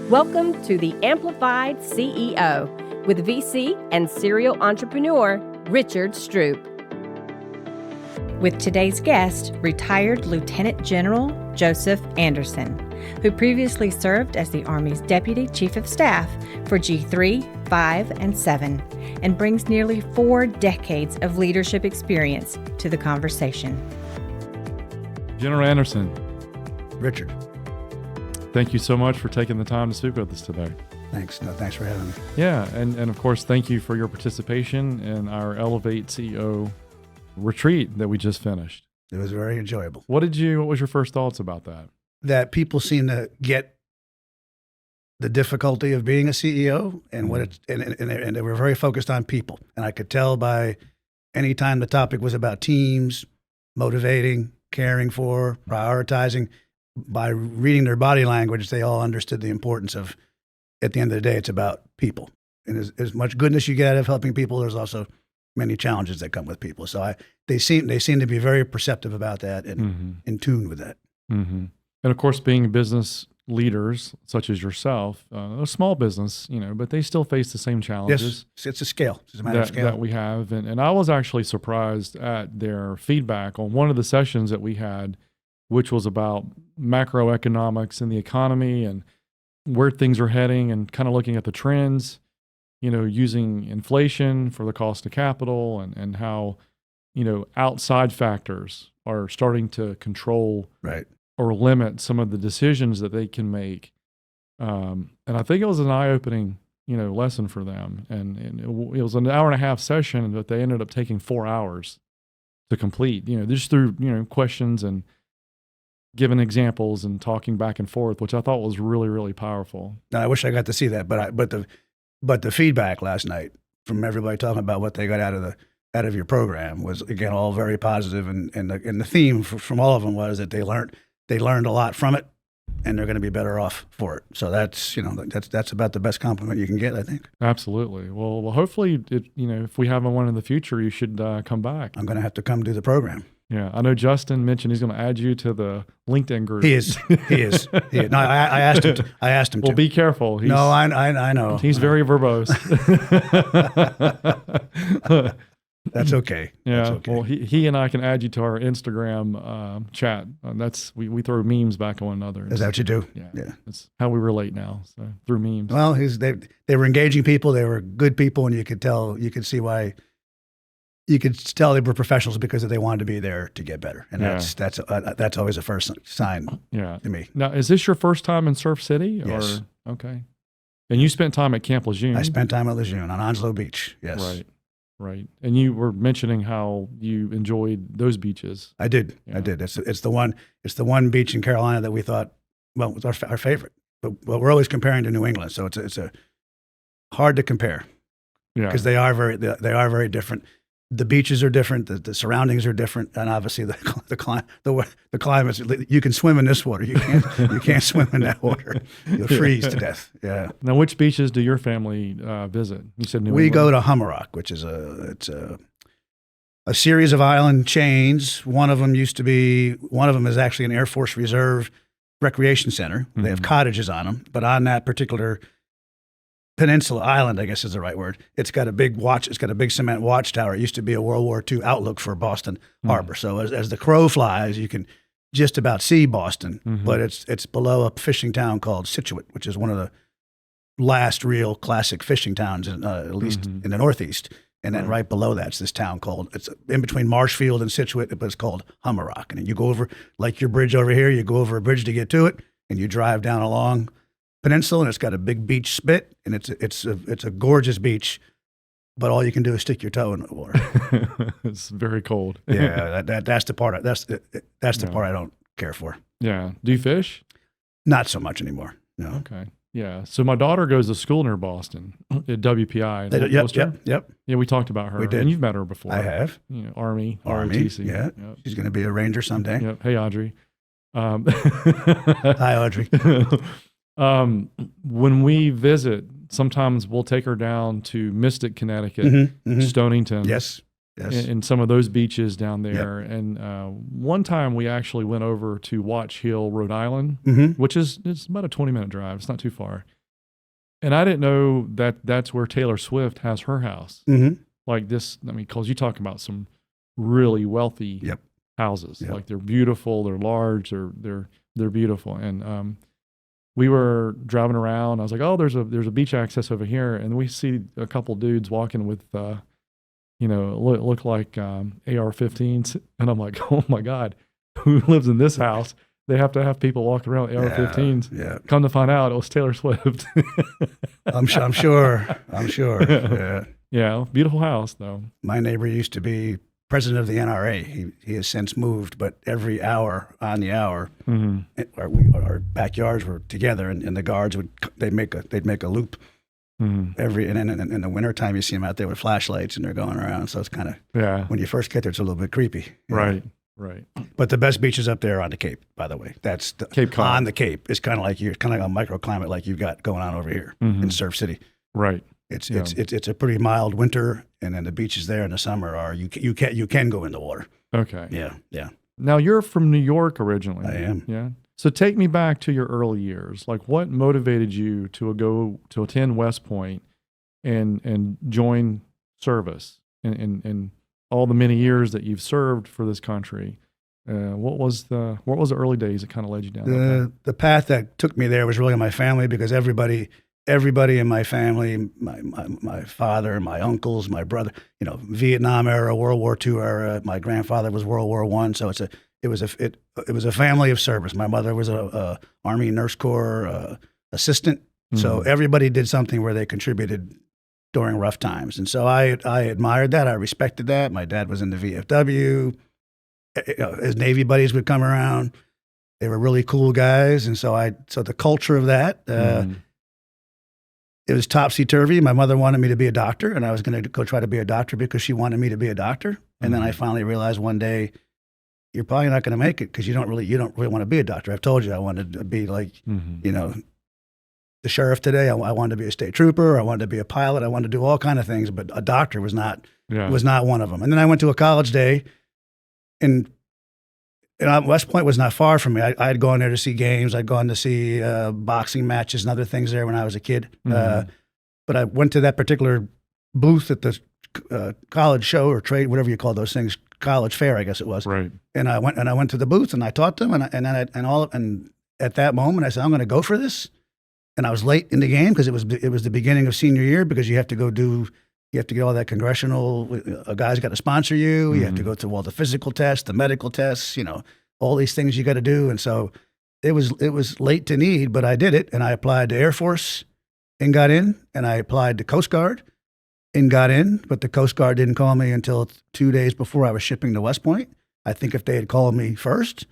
Welcome to the Amplified CEO with VC and serial entrepreneur Richard Stroupe. With today's guest, retired Lieutenant General Joseph Anderson, who previously served as the Army's Deputy Chief of Staff for G3, 5, and 7, and brings nearly 4 decades of leadership experience to the conversation. General Anderson. Richard. Thank you so much for taking the time to speak with us today. Thanks. No, thanks for having me. Yeah, and of course, thank you for your participation in our Elevate CEO retreat that we just finished. It was very enjoyable. What was your first thoughts about that? That people seem to get the difficulty of being a CEO and what it's, and they were very focused on people. And I could tell by any time the topic was about teams, motivating, caring for, prioritizing, by reading their body language, they all understood the importance of, at the end of the day, it's about people. And as much goodness you get out of helping people, there's also many challenges that come with people. So they seem to be very perceptive about that and in tune with that. Mm-hmm. And of course, being business leaders such as yourself, a small business, but they still face the same challenges. Yes, it's a scale. It's a matter of scale that we have. And I was actually surprised at their feedback on one of the sessions that we had, which was about macroeconomics and the economy and where things are heading and kind of looking at the trends, using inflation for the cost of capital and how, outside factors are starting to control or limit some of the decisions that they can make. And I think it was an eye-opening, lesson for them. And it was an hour and a half session, but they ended up taking 4 hours to complete, just through, questions and giving examples and talking back and forth, which I thought was really, really powerful. Now, I wish I got to see that, but the feedback last night from everybody talking about what they got out of your program was, again, all very positive, and the theme from all of them was that they learned a lot from it, and they're going to be better off for it. So that's about the best compliment you can get, I think. Absolutely. Well, hopefully, if we have one in the future, you should come back. I'm going to have to come do the program. Yeah, I know Justin mentioned he's going to add you to the LinkedIn group. He is. No, I asked him. Well, be careful. No, I know. He's very verbose. That's okay. Yeah. That's okay. Well, he and I can add you to our Instagram chat. We throw memes back on one another. Is that what you do? Yeah. That's how we relate now. So through memes. Well, they were engaging people. They were good people, and you could see why. You could tell they were professionals because they wanted to be there to get better, and that's always a first sign. To me. Now, is this your first time in Surf City? Yes. Okay. And you spent time at Camp Lejeune. I spent time at Lejeune on Onslow Beach. Yes. Right. And you were mentioning how you enjoyed those beaches. I did. Yeah. I did. It's the one beach in Carolina that we thought, well, it was our favorite. But we're always comparing to New England, so it's a hard to compare. Yeah. Because they are very different. The beaches are different. The surroundings are different, and obviously the climate. You can swim in this water. You can't swim in that water. You'll freeze to death. Yeah. Now, which beaches do your family visit? You said New England. We go to Hummerock, which is a series of island chains. One of them is actually an Air Force Reserve recreation center. Mm-hmm. They have cottages on them, but on that particular peninsula island, I guess is the right word. It's got a big cement watchtower. It used to be a World War II outlook for Boston Harbor. So as the crow flies, you can just about see Boston, but it's below a fishing town called Scituate, which is one of the last real classic fishing towns, at least in the Northeast. And then right below that's this town it's in between Marshfield and Scituate, but it's called Hummerock. And you go over, like your bridge over here, you go over a bridge to get to it, and you drive down along peninsula, and it's got a big beach spit, and it's a gorgeous beach, but all you can do is stick your toe in the water. It's very cold. Yeah, that's the part. That's the part I don't care for. Yeah. Do you fish? Not so much anymore. No. Okay. Yeah. So my daughter goes to school near Boston at WPI. Yep. Yeah, we talked about her. We did. And you've met her before. I have. Army. ROTC. Yeah. Yep. She's going to be a Ranger someday. Yep. Hey, Audrey. Hi, Audrey. When we visit, sometimes we'll take her down to Mystic, Connecticut, Stonington. Yes. And some of those beaches down there. Yep. And one time we actually went over to Watch Hill, Rhode Island, which it's about a 20-minute drive. It's not too far. And I didn't know that that's where Taylor Swift has her house. Mm-hmm. Like this, I mean, because you talk about some really wealthy Yep. houses. Yep. Like they're beautiful, they're large, they're beautiful. And we were driving around. I was like, oh, there's a beach access over here, and we see a couple dudes walking with, look like AR-15s, and I'm like, oh my God, who lives in this house? They have to have people walking around with AR-15s. Yeah. Come to find out, it was Taylor Swift. I'm sure. Yeah. Yeah, beautiful house though. My neighbor used to be president of the NRA. He has since moved, but every hour on the hour, our backyards were together, and the guards they'd make a loop and in the wintertime you see them out there with flashlights and they're going around. So it's kind of when you first get there, it's a little bit creepy. Right. But the best beaches up there are on the Cape, by the way. That's Cape Cod. On the Cape. It's kind of like a microclimate like you've got going on over here in Surf City. Right. It's a pretty mild winter, and then the beaches there in the summer are you can go in the water. Okay. Yeah. Now you're from New York originally. I am. Yeah. So take me back to your early years. Like what motivated you to go to attend West Point and join service and all the many years that you've served for this country? What was the early days that kind of led you down? The path that took me there was really my family, because everybody in my family, my father, my uncles, my brother, Vietnam era, World War II era. My grandfather was World War I, so it was a family of service. My mother was a Army Nurse Corps assistant, so everybody did something where they contributed during rough times, and so I admired that. I respected that. My dad was in the VFW. His Navy buddies would come around. They were really cool guys, and so the culture of that. It was topsy-turvy. My mother wanted me to be a doctor, and I was going to go try to be a doctor because she wanted me to be a doctor. And then I finally realized one day, you're probably not going to make it because you don't really want to be a doctor. I've told you I wanted to be like, the sheriff today. I wanted to be a state trooper. I wanted to be a pilot. I wanted to do all kind of things, but a doctor was not one of them. And then I went to a college day, and West Point was not far from me. I'd gone there to see games. I'd gone to see boxing matches and other things there when I was a kid. But I went to that particular booth at the college show or trade, whatever you call those things, college fair, I guess it was. Right. And I went to the booth and I taught them, and at that moment I said, I'm going to go for this. And I was late in the game because it was the beginning of senior year, because you have to get all that congressional, a guy's got to sponsor you. You have to go through all the physical tests, the medical tests, all these things you got to do. And so it was late to need, but I did it. And I applied to Air Force and got in, and I applied to Coast Guard and got in, but the Coast Guard didn't call me until 2 days before I was shipping to West Point. I think if they had called me first,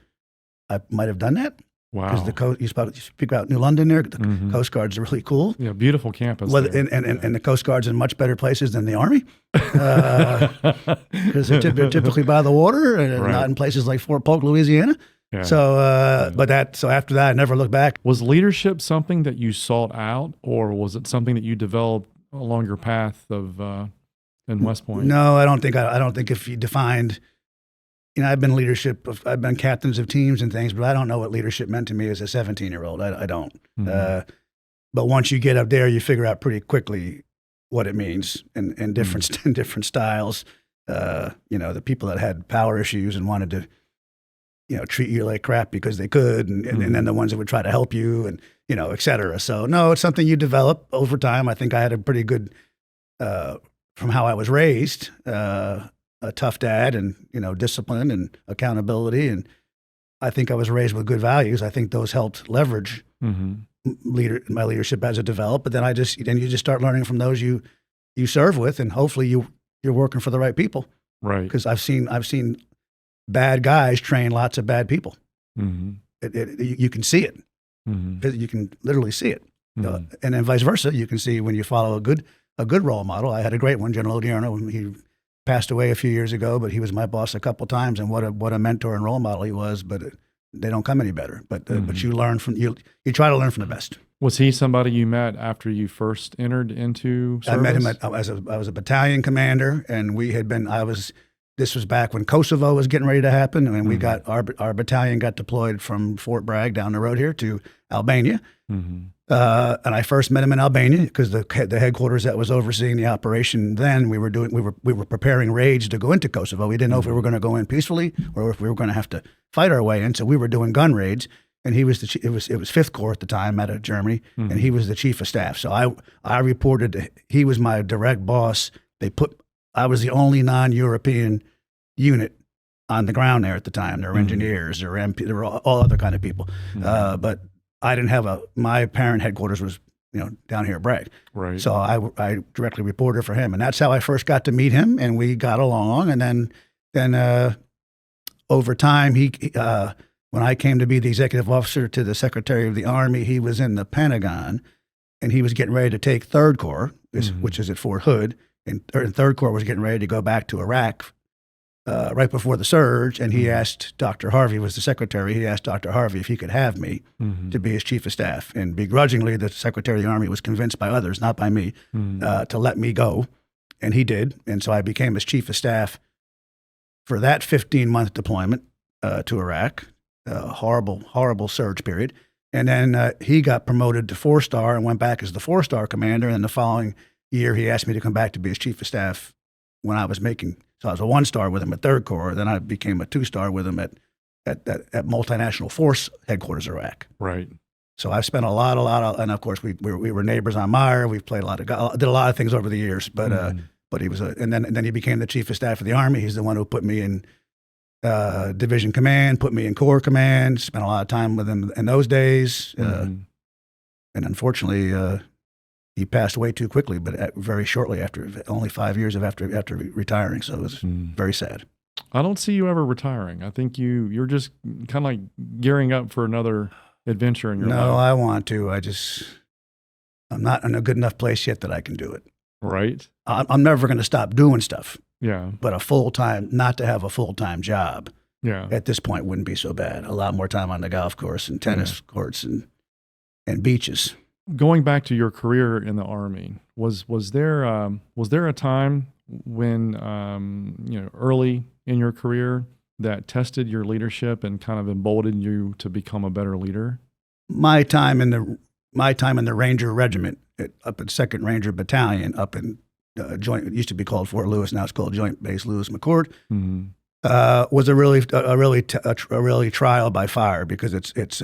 I might have done that. Wow. Because you speak about New London there, the Coast Guard's really cool. Yeah, beautiful campus. Well, and the Coast Guard's in much better places than the Army, because they're typically by the water and not in places like Fort Polk, Louisiana. Yeah. So, so after that, I never looked back. Was leadership something that you sought out, or was it something that you developed along your path of in West Point? No, I don't think if you defined. I've been captains of teams and things, but I don't know what leadership meant to me as a 17-year-old. I don't. But once you get up there, you figure out pretty quickly what it means and different styles. The people that had power issues and wanted to, treat you like crap because they could, and then the ones that would try to help you and, et cetera. So no, it's something you develop over time. I think I had a pretty good, from how I was raised, a tough dad and, discipline and accountability. And I think I was raised with good values. I think those helped leverage my leadership as it developed. But then you just start learning from those you serve with, and hopefully you're working for the right people. Right. Because I've seen bad guys train lots of bad people. You can see it. You can literally see it. And then vice versa. You can see when you follow a good role model. I had a great one, General Odierno. He passed away a few years ago, but he was my boss a couple times, and what a mentor and role model he was. But they don't come any better. But you learn from you try to learn from the best. Was he somebody you met after you first entered into service? I met him I was a battalion commander, and I was This was back when Kosovo was getting ready to happen, and we got our battalion got deployed from Fort Bragg down the road here to Albania. And I first met him in Albania because the headquarters that was overseeing the operation then we were preparing raids to go into Kosovo. We didn't know if we were going to go in peacefully or if we were going to have to fight our way in. So we were doing gun raids, and he was it was Fifth Corps at the time out of Germany, and he was the chief of staff. So I reported he was my direct boss. I was the only non-European unit on the ground there at the time. There were engineers, there were MP, there were all other kind of people. But I didn't have my parent headquarters was, down here at Bragg. Right. So I directly reported for him. And that's how I first got to meet him, and we got along. And then over time, when I came to be the executive officer to the Secretary of the Army, he was in the Pentagon, and he was getting ready to take Third Corps, which is at Fort Hood. And Third Corps was getting ready to go back to Iraq right before the surge, and he asked Dr. Harvey, was the secretary, he asked Dr. Harvey if he could have me to be his chief of staff. And begrudgingly, the Secretary of the Army was convinced by others, not by me, to let me go. And he did. And so I became his chief of staff for that 15-month deployment to Iraq, horrible, horrible surge period. And then he got promoted to 4-star and went back as the 4-star commander. And the following year, he asked me to come back to be his chief of staff when I was making. So I was a 1-star with him at Third Corps. Then I became a 2-star with him at Multinational Force Headquarters, Iraq. Right. So I've spent a lot of, and of course we were neighbors on Meyer. We've played did a lot of things over the years. But he was and then he became the chief of staff of the Army. He's the one who put me in division command, put me in Corps command. Spent a lot of time with him in those days. And unfortunately, he passed away too quickly, but very shortly after, only 5 years after retiring. So it was very sad. I don't see you ever retiring. I think you're just kind of like gearing up for another adventure in your life. No, I want to. I'm not in a good enough place yet that I can do it. Right. I'm never going to stop doing stuff. Yeah. But not to have a full-time job. Yeah. At this point wouldn't be so bad. A lot more time on the golf course and tennis courts and beaches. Going back to your career in the Army, was there a time when early in your career that tested your leadership and kind of emboldened you to become a better leader? My time in the Ranger Regiment up at 2nd Ranger Battalion up in Joint. It used to be called Fort Lewis, now it's called Joint Base Lewis McChord. Was a really trial by fire because it's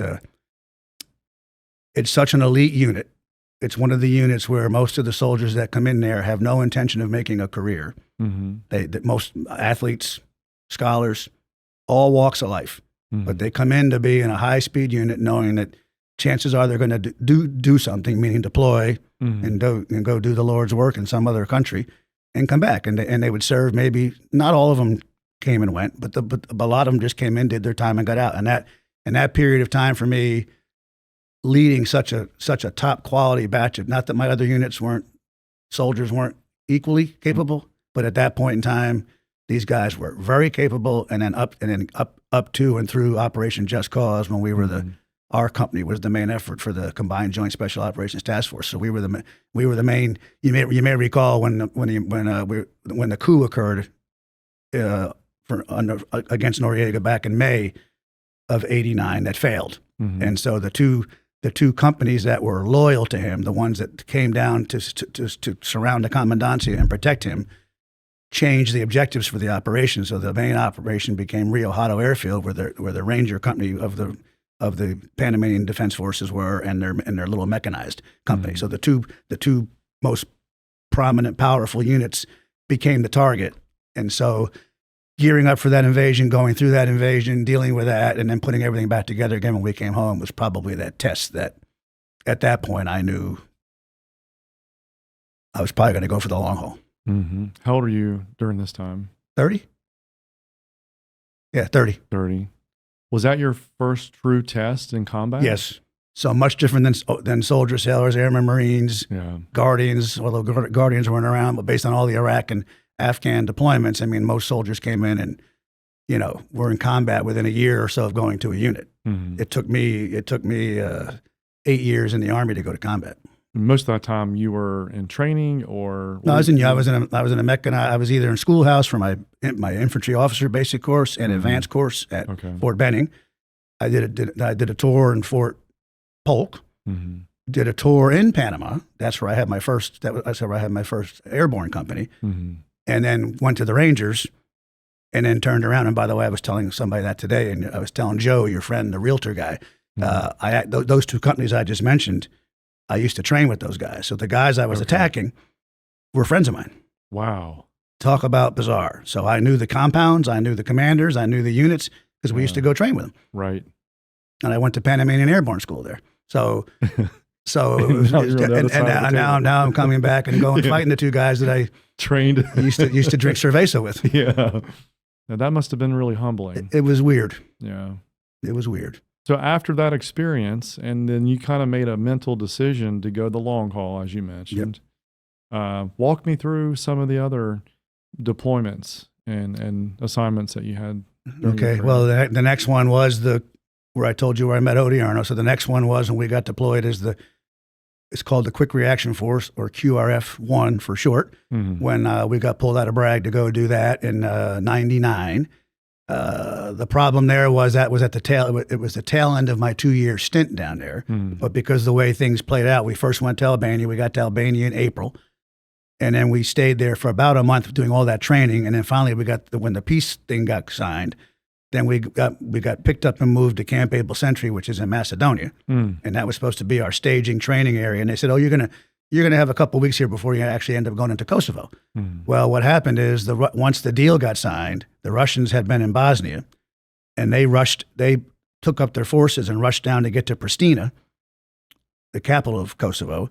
such an elite unit. It's one of the units where most of the soldiers that come in there have no intention of making a career. Most athletes, scholars, all walks of life, but they come in to be in a high-speed unit knowing that chances are they're going to do something, meaning deploy and go do the Lord's work in some other country and come back. And they would serve. Maybe not all of them came and went, but a lot of them just came in, did their time, and got out. And that period of time for me, leading such a top quality batch of, not that my other soldiers weren't equally capable, but at that point in time, these guys were very capable. And then up to and through Operation Just Cause, when we were our company was the main effort for the Combined Joint Special Operations Task Force. So we were the main. You may recall when the coup occurred against Noriega back in May of '89 that failed, and so the two companies that were loyal to him, the ones that came down to surround the commandancia and protect him, changed the objectives for the operation. So the main operation became Rio Hato Airfield, where the Ranger Company of the Panamanian Defense Forces were, and their little mechanized company. So the two most prominent, powerful units became the target. And so gearing up for that invasion, going through that invasion, dealing with that, and then putting everything back together again when we came home was probably that test that at that point I knew I was probably going to go for the long haul. How old were you during this time? 30? Yeah, 30. 30. Was that your first true test in combat? Yes. So much different than soldiers, sailors, airmen, Marines, Guardians, although Guardians weren't around, but based on all the Iraq and Afghan deployments, I mean, most soldiers came in and, were in combat within a year or so of going to a unit. It took me 8 years in the Army to go to combat. most of that time you were in training, or No, I was in a mech, and I was either in schoolhouse for my infantry officer basic course and advanced course at Fort Benning. I did a tour in Fort Polk. Did a tour in Panama. That's where I had my first. That's where I had my first airborne company, and then went to the Rangers, and then turned around. And by the way, I was telling somebody that today, and I was telling Joe, your friend, the realtor guy. Those two companies I just mentioned, I used to train with those guys. So the guys I was attacking were friends of mine. Wow. Talk about bizarre. So I knew the compounds, I knew the commanders, I knew the units because we used to go train with them. Right. And I went to Panamanian Airborne School there. So now I'm coming back and going fighting the two guys that I trained used to drink cerveza with. Yeah. Now that must have been really humbling. It was weird. Yeah. It was weird. So after that experience, and then you kind of made a mental decision to go the long haul, as you mentioned. Yep. Walk me through some of the other deployments and assignments that you had. Okay. Well, the next one was where I told you where I met Odie Arno. So the next one was when we got deployed it's called the Quick Reaction Force, or QRF-1 for short, when we got pulled out of Bragg to go do that in 99. The problem there was that was at the tail. It was the tail end of my 2-year stint down there. But because the way things played out, we first went to Albania. We got to Albania in April, and then we stayed there for about a month doing all that training. And then finally, when the peace thing got signed, then we got picked up and moved to Camp Able Sentry, which is in Macedonia, and that was supposed to be our staging training area. And they said, "Oh, you're gonna have a couple of weeks here before you actually end up going into Kosovo." Well, what happened is once the deal got signed, the Russians had been in Bosnia, and they took up their forces and rushed down to get to Pristina, the capital of Kosovo,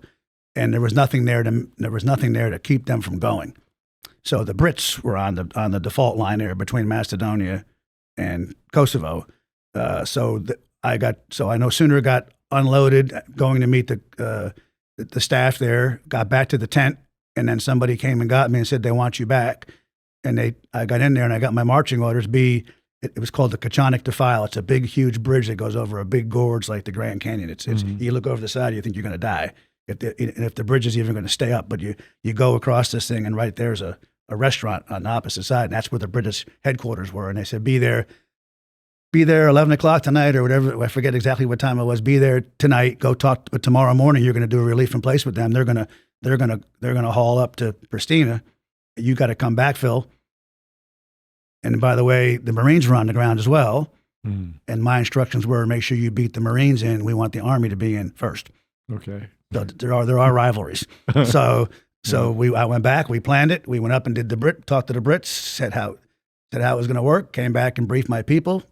and there was nothing there to keep them from going. So the Brits were on the default line there between Macedonia and Kosovo. So I no sooner got unloaded, going to meet the staff there, got back to the tent, and then somebody came and got me and said they want you back. And I got in there and I got my marching orders. It was called the Kachanik Defile. It's a big, huge bridge that goes over a big gorge like the Grand Canyon. It's you look over the side, you think you're going to die if the bridge is even going to stay up. But you go across this thing, and right there's a restaurant on the opposite side, and that's where the British headquarters were. And they said, be there 11 o'clock tonight or whatever. I forget exactly what time it was. Be there tonight. Go talk. But tomorrow morning, you're going to do a relief in place with them. They're going to haul up to Pristina. You got to come back, Phil. And by the way, the Marines were on the ground as well. And my instructions were, make sure you beat the Marines in. We want the Army to be in first. Okay. So there are rivalries. So I went back. We planned it. We went up and talked to the Brits. Said how it was going to work. Came back and briefed my people.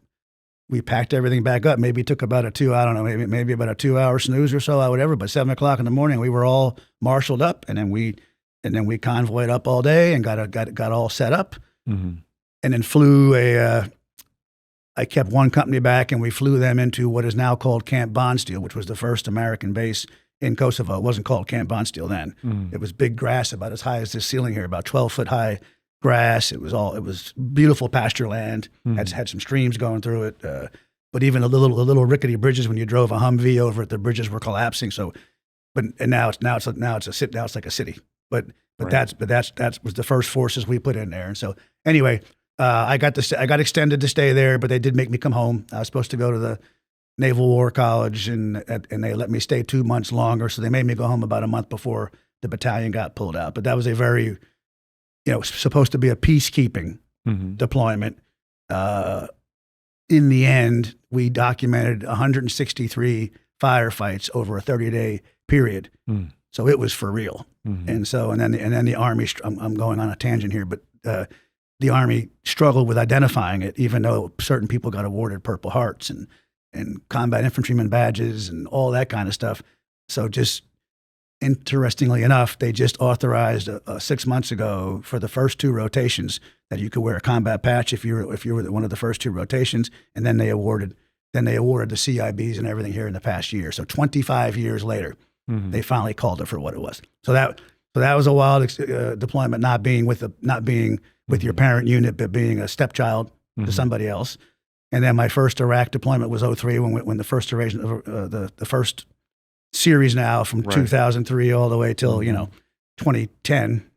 We packed everything back up. Maybe it took about maybe about a 2-hour snooze or so, or whatever. But 7 o'clock in the morning, we were all marshaled up, and then we convoyed up all day and got all set up. And then flew I kept one company back, and we flew them into what is now called Camp Bondsteel, which was the first American base in Kosovo. It wasn't called Camp Bondsteel then. It was big grass about as high as this ceiling here, about 12-foot high grass. It was beautiful pasture land. Had some streams going through it. But even the little rickety bridges, when you drove a Humvee over it, the bridges were collapsing. So, now it's like a city. But that was the first forces we put in there. And so anyway, I got extended to stay there, but they did make me come home. I was supposed to go to the Naval War College, and they let me stay 2 months longer. So they made me go home about a month before the battalion got pulled out. But that was a very, supposed to be a peacekeeping deployment. In the end, we documented 163 firefights over a 30-day period. So it was for real. And then the Army, I'm going on a tangent here, but the Army struggled with identifying it, even though certain people got awarded Purple Hearts and combat infantryman badges and all that kind of stuff. So just interestingly enough, they just authorized 6 months ago for the first 2 rotations that you could wear a combat patch if you were one of the first 2 rotations, and then they awarded the CIBs and everything here in the past year. So 25 years later, they finally called it for what it was. So that was a wild deployment, not being with your parent unit, but being a stepchild to somebody else. And then my first Iraq deployment was 2003 when the first invasion, the first series now from Right. 2003 all the way till, 2010.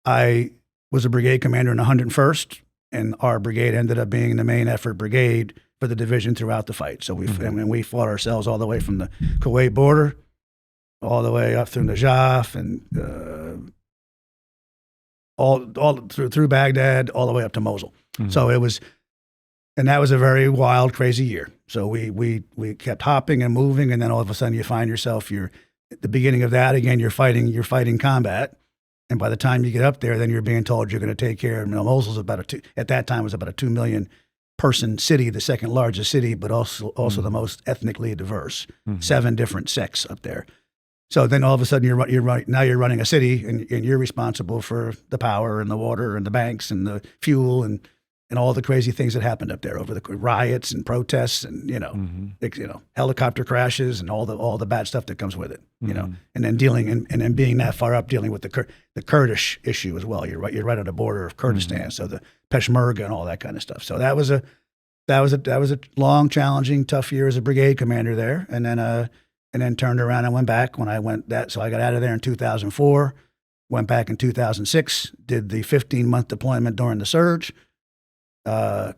I was a brigade commander in the 101st, and our brigade ended up being the main effort brigade for the division throughout the fight. So we fought ourselves all the way from the Kuwait border, all the way up through Najaf, and all through Baghdad, all the way up to Mosul. So it was, and that was a very wild, crazy year. So we kept hopping and moving, and then all of a sudden you find yourself, you're at the beginning of that again. You're fighting combat, and by the time you get up there, then you're being told you're going to take care of. Mosul's at that time was about a 2 million person city, the second largest city, but also the most ethnically diverse. 7 different sects up there. So then all of a sudden you're running a city, and you're responsible for the power and the water and the banks and the fuel and all the crazy things that happened up there over the riots and protests and helicopter crashes and all the bad stuff that comes with it. And then and then being that far up, dealing with the Kurdish issue as well. You're right on the border of Kurdistan, so the Peshmerga and all that kind of stuff. So that was a long, challenging, tough year as a brigade commander there, and then turned around and went back when I went that. So I got out of there in 2004, went back in 2006, did the 15-month deployment during the surge,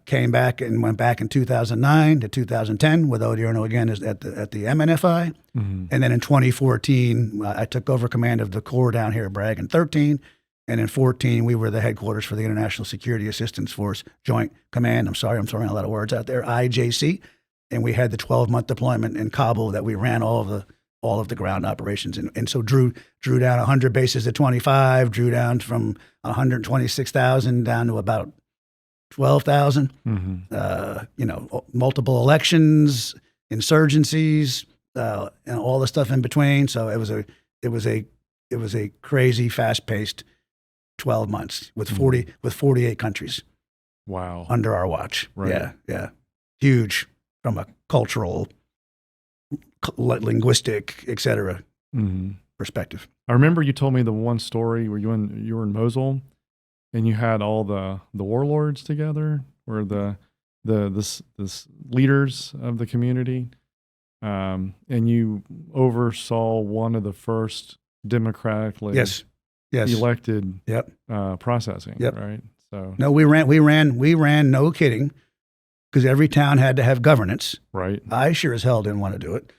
came back and went back in 2009 to 2010 with Odierno again at the MNFI. And then in 2014, I took over command of the Corps down here at Bragg in 13. And in 14, we were the headquarters for the International Security Assistance Force Joint Command. I'm sorry, I'm throwing a lot of words out there, IJC. And we had the 12-month deployment in Kabul that we ran all of the ground operations. And so drew down 100 bases to 25, drew down from 126,000 down to about 12,000. Multiple elections, insurgencies, and all the stuff in between. So it was a crazy, fast-paced 12 months with 48 countries. Wow. Under our watch. Right. Yeah. Huge from a cultural, linguistic, et cetera, perspective. I remember you told me the one story where you were in Mosul, and you had all the warlords together, or the leaders of the community, and you oversaw one of the first democratically elected processing. Right. So no, we ran. No kidding, because every town had to have governance. Right. I sure as hell didn't want to do it.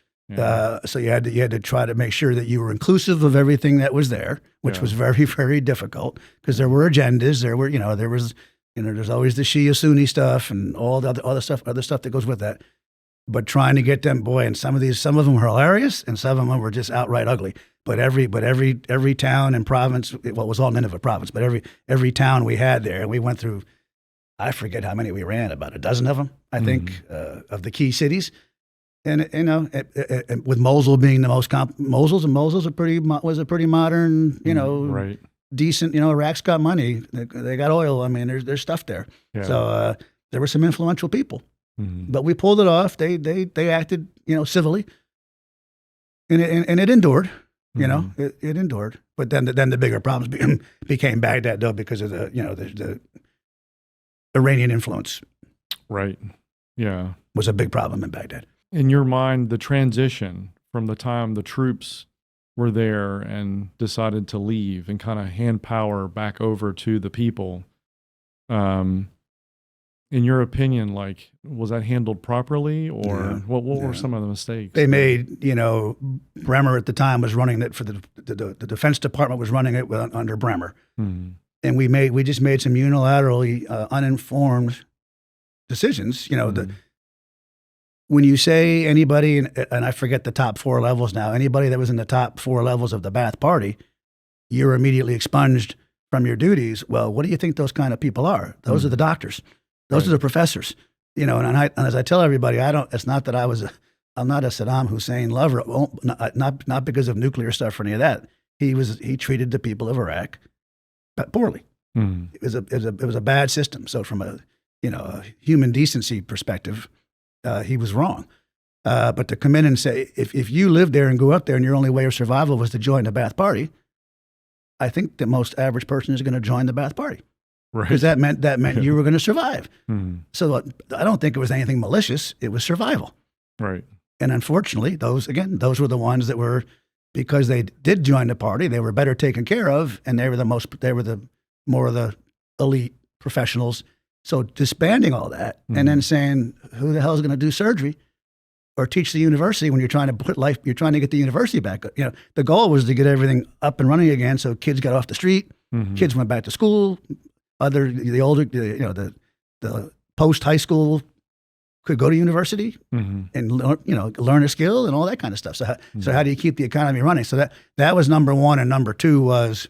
So you had to try to make sure that you were inclusive of everything that was there, which was very, very difficult, because there were agendas. There was there's always the Shia Sunni stuff and all the other stuff that goes with that. But trying to get them, and some of them were hilarious, and some of them were just outright ugly. But every town and province, it was all Nineveh province, but every town we had there, and we went through, I forget how many we ran, about a dozen of them, I think, of the key cities. And with Mosul being the most Mosul's was a pretty modern, decent. Iraq's got money, they got oil. I mean, there's stuff there. Yeah. So there were some influential people, but we pulled it off. They acted, civilly, and it endured. It endured. But then the bigger problems became Baghdad, though, because of the Iranian influence. Right. Yeah. Was a big problem in Baghdad. In your mind, the transition from the time the troops were there and decided to leave and kind of hand power back over to the people, in your opinion, was that handled properly, or what were some of the mistakes? They made, Bremer at the time was running it for the Defense Department was running it under Bremer. And we just made some unilaterally uninformed decisions. When you say anybody, and I forget the top 4 levels now, anybody that was in the top 4 levels of the Ba'ath Party, you're immediately expunged from your duties. Well, what do you think those kind of people are? Those are the doctors. Those are the professors. And as I tell everybody, it's not that I'm not a Saddam Hussein lover, not because of nuclear stuff or any of that. He treated the people of Iraq poorly. It was a bad system. So from a human decency perspective, he was wrong. But to come in and say, if you lived there and grew up there and your only way of survival was to join the Ba'ath Party, I think the most average person is going to join the Ba'ath Party. Right. Because that meant you were going to survive. So I don't think it was anything malicious. It was survival. Right. And unfortunately, those were the ones that were, because they did join the party, they were better taken care of, and they were the more of the elite professionals. So disbanding all that and then saying, who the hell is going to do surgery or teach the university when you're trying to get the university back? The goal was to get everything up and running again, so kids got off the street, kids went back to school, the post high school could go to university and learn a skill and all that kind of stuff. So how do you keep the economy running? So that was number one, and number two was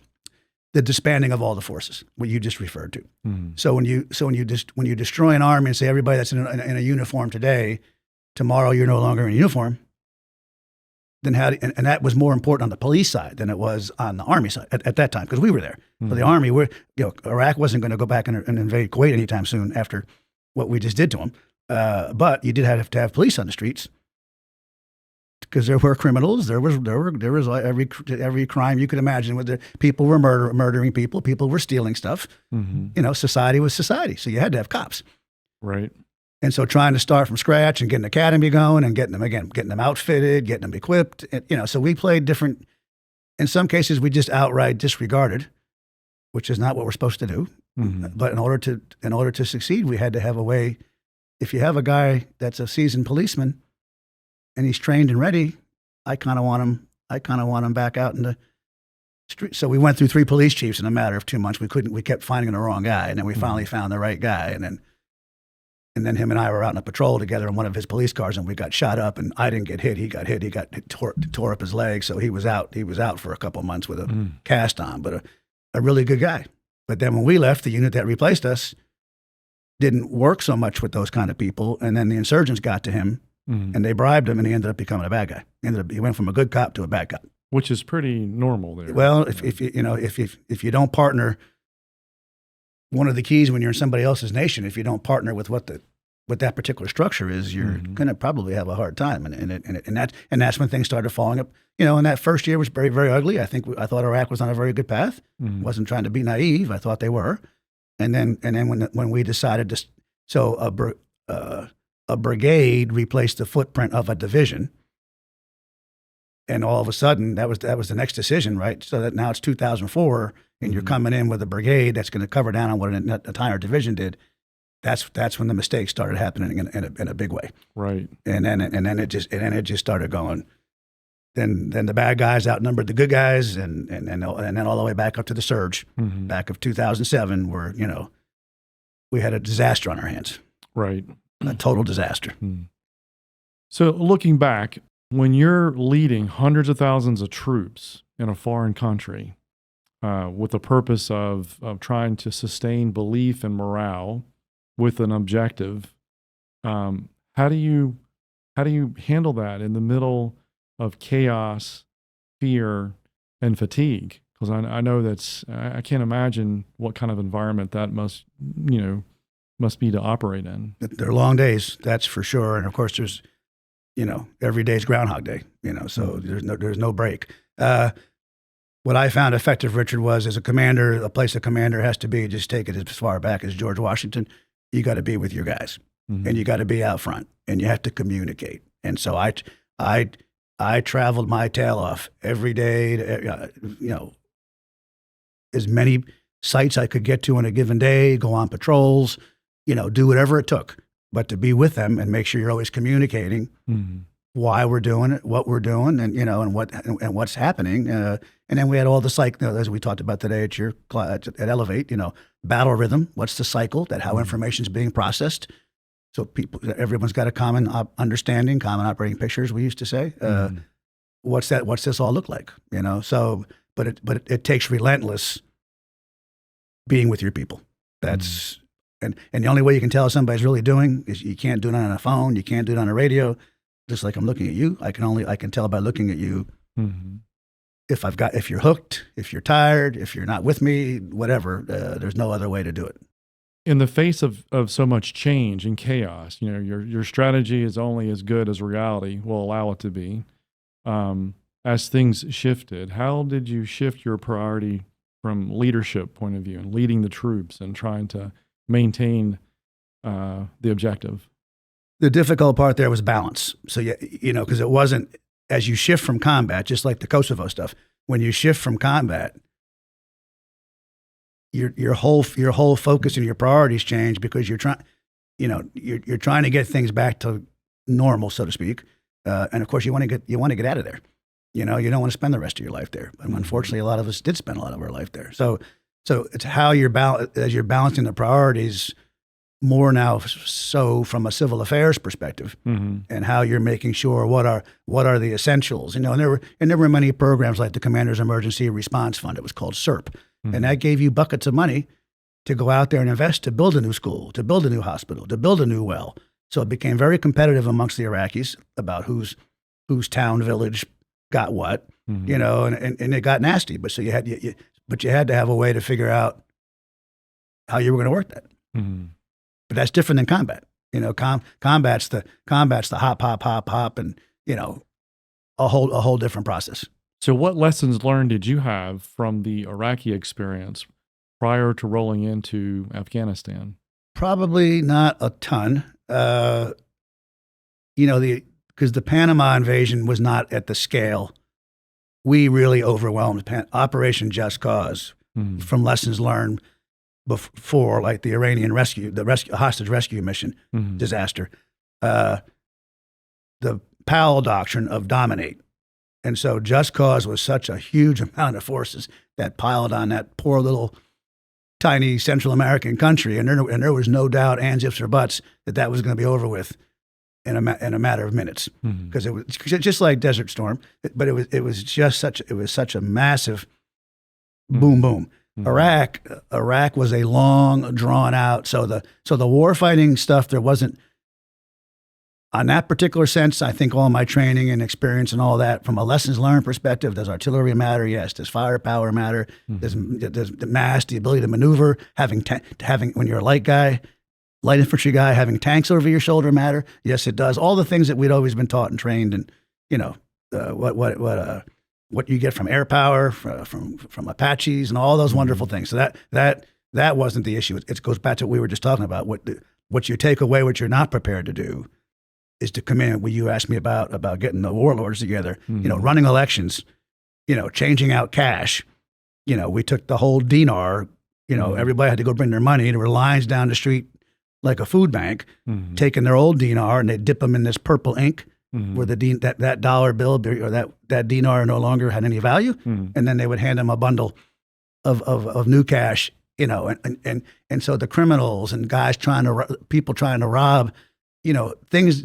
the disbanding of all the forces, what you just referred to. So when you destroy an army and say everybody that's in a uniform today, tomorrow you're no longer in uniform, then and that was more important on the police side than it was on the army side at that time, because we were there. For the army, Iraq wasn't going to go back and invade Kuwait anytime soon after what we just did to them. But you did have to have police on the streets, because there were criminals. There was every crime you could imagine. People were murdering people. People were stealing stuff. Society was society. So you had to have cops. Right. And so trying to start from scratch and getting an academy going and getting them outfitted, getting them equipped. So we played different. In some cases, we just outright disregarded, which is not what we're supposed to do. But in order to succeed, we had to have a way. If you have a guy that's a seasoned policeman and he's trained and ready, I kind of want him back out in the street. So we went through 3 police chiefs in a matter of 2 months. We kept finding the wrong guy, and then we finally found the right guy. And then him and I were out on a patrol together in one of his police cars, and we got shot up, and I didn't get hit. He got hit. He tore up his leg. So he was out. He was out for a couple of months with a cast on, but a really good guy. But then when we left, the unit that replaced us didn't work so much with those kind of people. And then the insurgents got to him, and they bribed him, and he ended up becoming a bad guy. He went from a good cop to a bad cop, which is pretty normal there. Well, if you don't partner, one of the keys when you're in somebody else's nation, if you don't partner with what that particular structure is, you're going to probably have a hard time. And that's when things started falling up. And that first year was very, very ugly. I thought Iraq was on a very good path. Wasn't trying to be naive. I thought they were. And then when we decided to, so a brigade replaced the footprint of a division, and all of a sudden that was the next decision, right? So that now it's 2004, and you're coming in with a brigade that's going to cover down on what an entire division did. That's when the mistakes started happening in a big way, right? And then it just started going. Then the bad guys outnumbered the good guys, and then all the way back up to the surge, back of 2007, where we had a disaster on our hands, right? A total disaster. So looking back, when you're leading hundreds of thousands of troops in a foreign country with the purpose of trying to sustain belief and morale with an objective, how do you handle that in the middle of chaos, fear, and fatigue? Because I know I can't imagine what kind of environment that must be to operate in. They're long days, that's for sure. And of course, there's, every day's Groundhog Day, so there's no break. What I found effective, Richard, was as a commander, a place a commander has to be, just take it as far back as George Washington, you got to be with your guys, and you got to be out front, and you have to communicate. And so I traveled my tail off every day to, as many sites I could get to in a given day, go on patrols, do whatever it took, but to be with them and make sure you're always communicating why we're doing it, what we're doing, and what's happening. And then we had all the as we talked about today at Elevate, battle rhythm. What's the cycle? How information is being processed. So everyone's got a common understanding, common operating pictures. We used to say, what's this all look like? So, but it takes relentless being with your people. That's and the only way you can tell if somebody's really doing is you can't do it on a phone, you can't do it on a radio. Just like I'm looking at you, I can tell by looking at you if you're hooked, if you're tired, if you're not with me, whatever. There's no other way to do it. In the face of so much change and chaos, your strategy is only as good as reality will allow it to be. As things shifted, how did you shift your priority from leadership point of view and leading the troops and trying to maintain the objective? The difficult part there was balance. So, because it wasn't, as you shift from combat, just like the Kosovo stuff, when you shift from combat, your whole focus and your priorities change because you're trying to get things back to normal, so to speak. And of course, you want to get out of there. You don't want to spend the rest of your life there. But unfortunately, a lot of us did spend a lot of our life there. So it's how as you're balancing the priorities more now, so from a civil affairs perspective, and how you're making sure what are the essentials. And there were many programs like the Commander's Emergency Response Fund. It was called SERP, and that gave you buckets of money to go out there and invest to build a new school, to build a new hospital, to build a new well. So it became very competitive amongst the Iraqis about whose town, village got what, and it got nasty. But so you had to have a way to figure out how you were going to work that. But that's different than combat. Combat's the hop, and a whole different process. So what lessons learned did you have from the Iraqi experience prior to rolling into Afghanistan? Probably not a ton. Because the Panama invasion was not at the scale. We really overwhelmed Operation Just Cause from lessons learned before, like the Iranian hostage rescue mission disaster. The Powell doctrine of dominate. And so Just Cause was such a huge amount of forces that piled on that poor little tiny Central American country, and there was no doubt, ands, ifs, or buts, that was going to be over with in a matter of minutes, because it was just like Desert Storm, but it was such a massive boom. Iraq was a long, drawn out. So the war fighting stuff, there wasn't, on that particular sense. I think all my training and experience and all that, from a lessons learned perspective, does artillery matter? Yes. Does firepower matter? Does the mass, the ability to maneuver, having when you're a light infantry guy, having tanks over your shoulder matter? Yes, it does. All the things that we'd always been taught and trained, and what you get from air power, from Apaches, and all those wonderful things. So that wasn't the issue. It goes back to what we were just talking about. What you take away, what you're not prepared to do, is to come in. When you asked me about getting the warlords together, running elections, changing out cash. We took the whole dinar. Everybody had to go bring their money. There were lines down the street like a food bank, taking their old dinar, and they dip them in this purple ink, where that dollar bill or that dinar no longer had any value, and then they would hand them a bundle of new cash. And so the criminals and guys people trying to rob, things,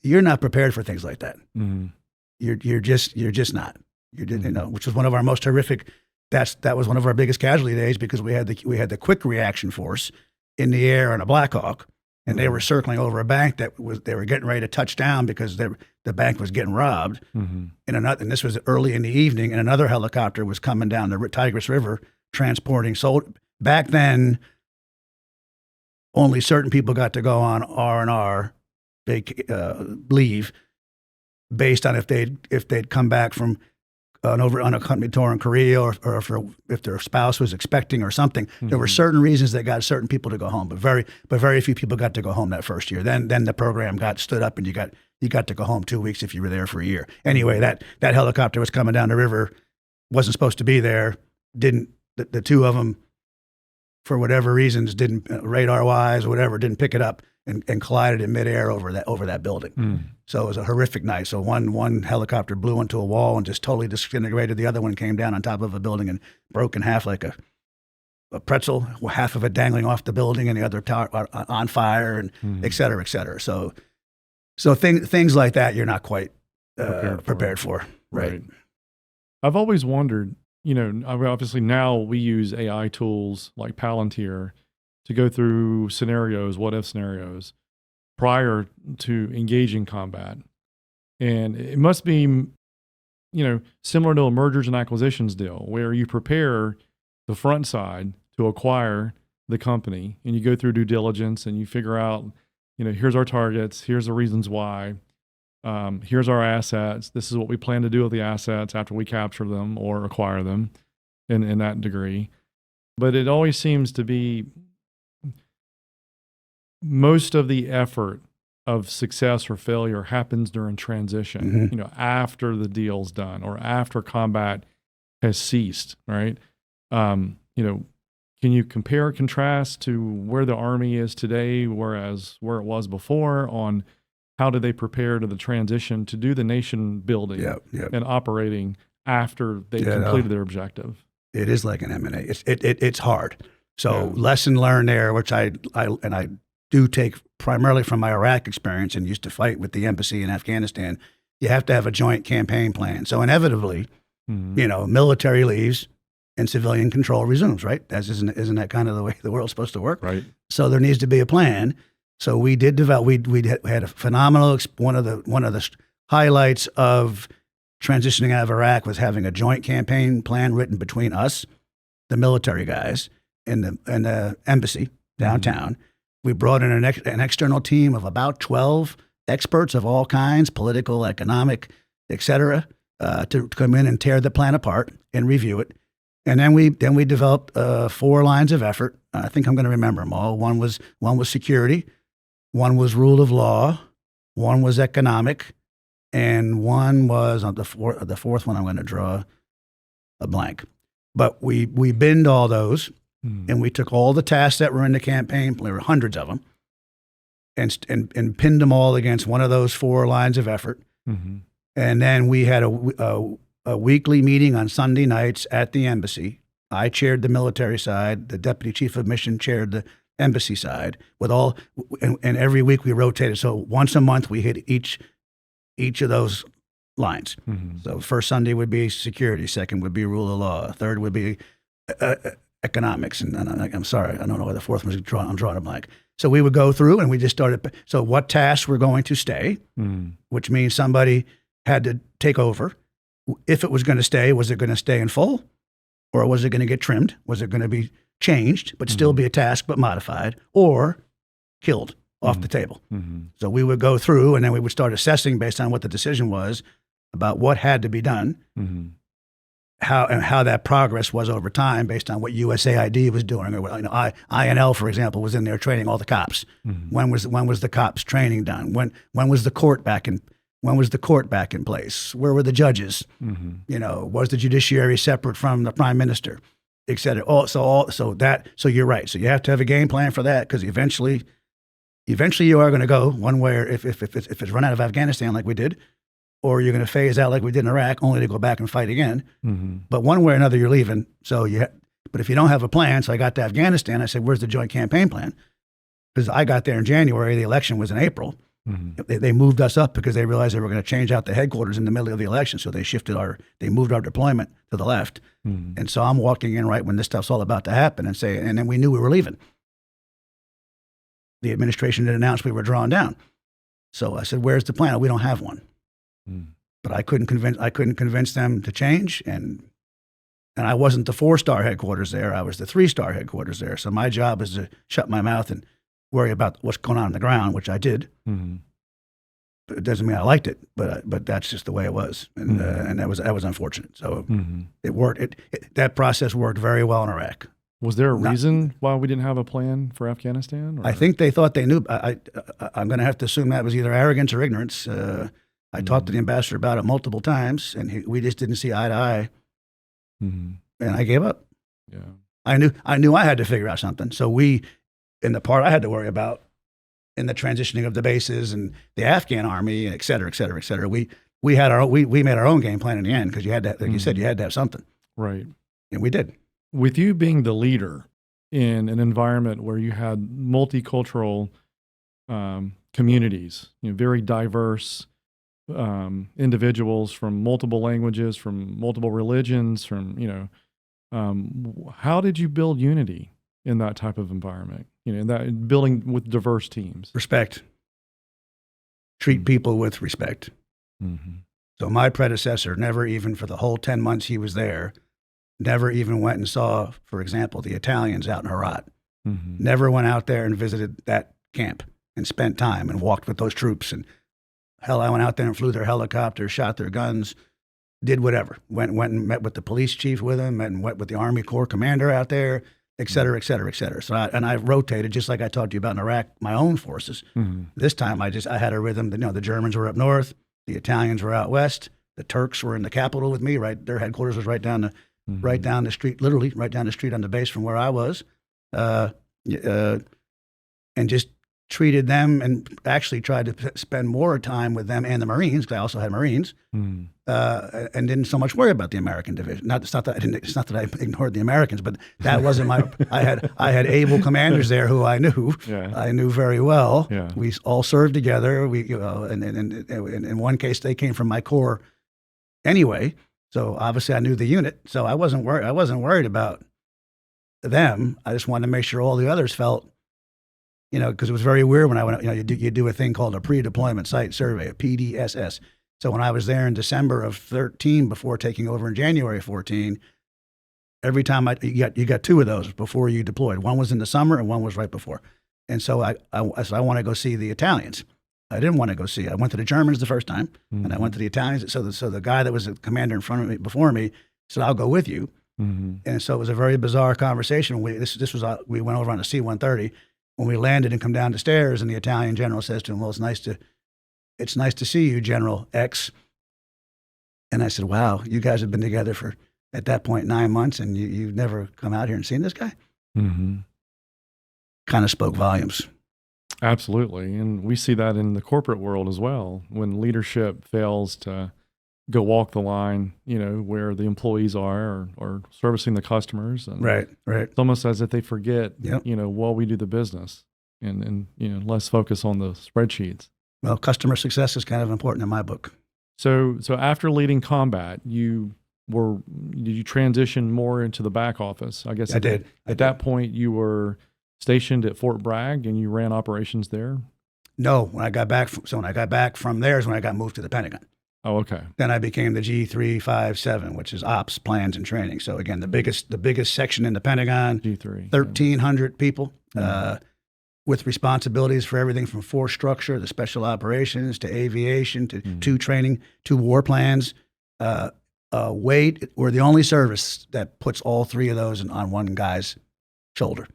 you're not prepared for things like that. You're just not. Which was one of our most horrific. That was one of our biggest casualty days, because we had the quick reaction force in the air on a Black Hawk, and they were circling over a bank they were getting ready to touch down because the bank was getting robbed. And this was early in the evening, and another helicopter was coming down the Tigris River transporting soldiers. Back then, only certain people got to go on R&R leave, based on if they'd come back from an unaccompanied tour in Korea, or if their spouse was expecting or something. There were certain reasons that got certain people to go home, but very few people got to go home that first year. Then the program got stood up, and you got to go home 2 weeks if you were there for a year. Anyway, that helicopter was coming down the river, wasn't supposed to be there. The two of them, for whatever reasons, didn't, radar-wise or whatever, didn't pick it up and collided in midair over that building. So it was a horrific night. So one helicopter blew into a wall and just totally disintegrated. The other one came down on top of a building and broke in half like a pretzel, half of it dangling off the building and the other tower on fire, and et cetera, et cetera. So things like that you're not quite prepared for. Right. I've always wondered, obviously now we use AI tools like Palantir to go through scenarios, what-if scenarios, prior to engaging combat. And it must be, similar to a mergers and acquisitions deal, where you prepare the front side to acquire the company, and you go through due diligence, and you figure out, here's our targets, here's the reasons why, here's our assets, this is what we plan to do with the assets after we capture them or acquire them in that degree. But it always seems to be most of the effort of success or failure happens during transition, after the deal's done or after combat has ceased, right? Can you compare or contrast to where the Army is today, whereas where it was before, on how do they prepare to the transition to do the nation building and operating after they've completed their objective? It is like an M&A. It's hard. So lesson learned there, which I do take primarily from my Iraq experience and used to fight with the embassy in Afghanistan. You have to have a joint campaign plan. So inevitably, military leaves and civilian control resumes, right? Isn't that kind of the way the world's supposed to work? Right. So there needs to be a plan. So we did develop. We had a phenomenal. One of the highlights of transitioning out of Iraq was having a joint campaign plan written between us, the military guys, and the embassy downtown. We brought in an external team of about 12 experts of all kinds, political, economic, et cetera, to come in and tear the plan apart and review it. And then we developed 4 lines of effort. I think I'm going to remember them all. One was security, one was rule of law, one was economic, and one was the fourth one. I'm going to draw a blank. But we binned all those, and we took all the tasks that were in the campaign. There were hundreds of them, and pinned them all against one of those 4 lines of effort. And then we had a weekly meeting on Sunday nights at the embassy. I chaired the military side. The deputy chief of mission chaired the embassy side. And every week we rotated. So once a month we hit each of those lines. So first Sunday would be security. Second would be rule of law. Third would be economics. And I'm sorry, I don't know why the fourth one was drawn. I'm drawing a blank. So we would go through and we just started. So what tasks were going to stay, which means somebody had to take over. If it was going to stay, was it going to stay in full? Or was it going to get trimmed? Was it going to be changed, but still be a task, but modified, or killed off the table? So we would go through and then we would start assessing based on what the decision was about what had to be done, how that progress was over time based on what USAID was doing. Or INL, for example, was in there training all the cops. When was the cops training done? When was the court back in? When was the court back in place? Where were the judges? Was the judiciary separate from the prime minister, et cetera? So you're right. So you have to have a game plan for that, because eventually you are going to go one way, or if it's run out of Afghanistan like we did, or you're going to phase out like we did in Iraq, only to go back and fight again. But one way or another, you're leaving. But if you don't have a plan, so I got to Afghanistan, I said, where's the joint campaign plan? Because I got there in January, the election was in April. They moved us up because they realized they were going to change out the headquarters in the middle of the election. So they moved our deployment to the left. And so I'm walking in right when this stuff's all about to happen and then we knew we were leaving. The administration had announced we were drawn down. So I said, where's the plan? We don't have one. But I couldn't convince them to change. And I wasn't the 4-star headquarters there. I was the 3-star headquarters there. So my job is to shut my mouth and worry about what's going on the ground, which I did. But it doesn't mean I liked it, but that's just the way it was, and that was unfortunate. So it worked. That process worked very well in Iraq. Was there a reason why we didn't have a plan for Afghanistan? Or? I think they thought they knew. I'm going to have to assume that was either arrogance or ignorance. I talked to the ambassador about it multiple times, and we just didn't see eye to eye, and I gave up. Yeah, I knew I had to figure out something. So in the part I had to worry about in the transitioning of the bases and the Afghan army, et cetera, et cetera, et cetera. We made our own game plan in the end, because you had to, like you said, you had to have something. Right. And we did. With you being the leader in an environment where you had multicultural communities, very diverse individuals from multiple languages, from multiple religions, how did you build unity in that type of environment? In that building with diverse teams. Respect. Treat people with respect. So my predecessor never even, for the whole 10 months he was there, never even went and saw, for example, the Italians out in Herat. Never went out there and visited that camp and spent time and walked with those troops. And hell, I went out there and flew their helicopters, shot their guns, did whatever. Went and met with the police chief with them, and went with the Army Corps commander out there. et cetera, et cetera, et cetera. So I rotated, just like I talked to you about in Iraq, my own forces. This time I had a rhythm that, the Germans were up north, the Italians were out west, the Turks were in the capital with me, right? Their headquarters was right down the street, literally right down the street on the base from where I was. And just treated them and actually tried to spend more time with them and the Marines, because I also had Marines, and didn't so much worry about the American division. It's not that I ignored the Americans, but that wasn't my. I had able commanders there who I knew. Yeah. I knew very well. Yeah. We all served together. And in one case they came from my corps anyway. So obviously I knew the unit. So I wasn't worried about them. I just wanted to make sure all the others felt. Because it was very weird when I went, you do a thing called a pre-deployment site survey, a PDSS. So when I was there in December of 13, before taking over in January of 14, every time you got two of those before you deployed. One was in the summer and one was right before. And so I want to go see the Italians. I didn't want to go see. I went to the Germans the first time, and I went to the Italians. So the guy that was the commander in front of me before me said, "I'll go with you." And so it was a very bizarre conversation. We went over on a C-130. When we landed and come down the stairs, and the Italian general says to him, "Well, it's nice to see you, General X." And I said, "Wow, you guys have been together for, at that point, 9 months, and you've never come out here and seen this guy?" Kind of spoke volumes. Absolutely. And we see that in the corporate world as well. When leadership fails to go walk the line, where the employees are or servicing the customers. And right. It's almost as if they forget, while we do the business and less focus on the spreadsheets. Well, customer success is kind of important in my book. So after leading combat, did you transition more into the back office? I guess I did. At that point, you were stationed at Fort Bragg and you ran operations there? No, when I got back from there is when I got moved to the Pentagon. Oh, okay. Then I became the G357, which is Ops, Plans, and Training. So again, the biggest section in the Pentagon, G3, 1,300 people, with responsibilities for everything from force structure, the special operations, to aviation, to training, to war plans. We're the only service that puts all three of those on one guy's shoulder.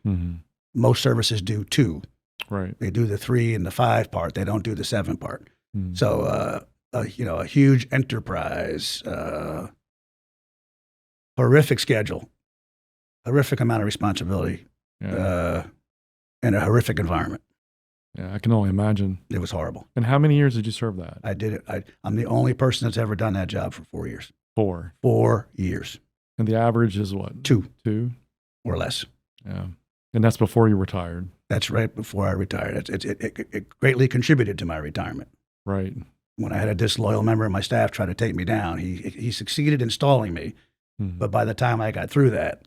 Most services do two. Right. They do the 3 and the 5 part. They don't do the 7 part. So. A huge enterprise, horrific schedule, horrific amount of responsibility, and a horrific environment. Yeah, I can only imagine. It was horrible. And how many years did you serve that? I did it. I'm the only person that's ever done that job for 4 years. 4? 4 years. And the average is what? 2. 2? Or less. Yeah. And that's before you retired. That's right before I retired. It greatly contributed to my retirement. Right. When I had a disloyal member of my staff try to take me down, he succeeded in stalling me. But by the time I got through that,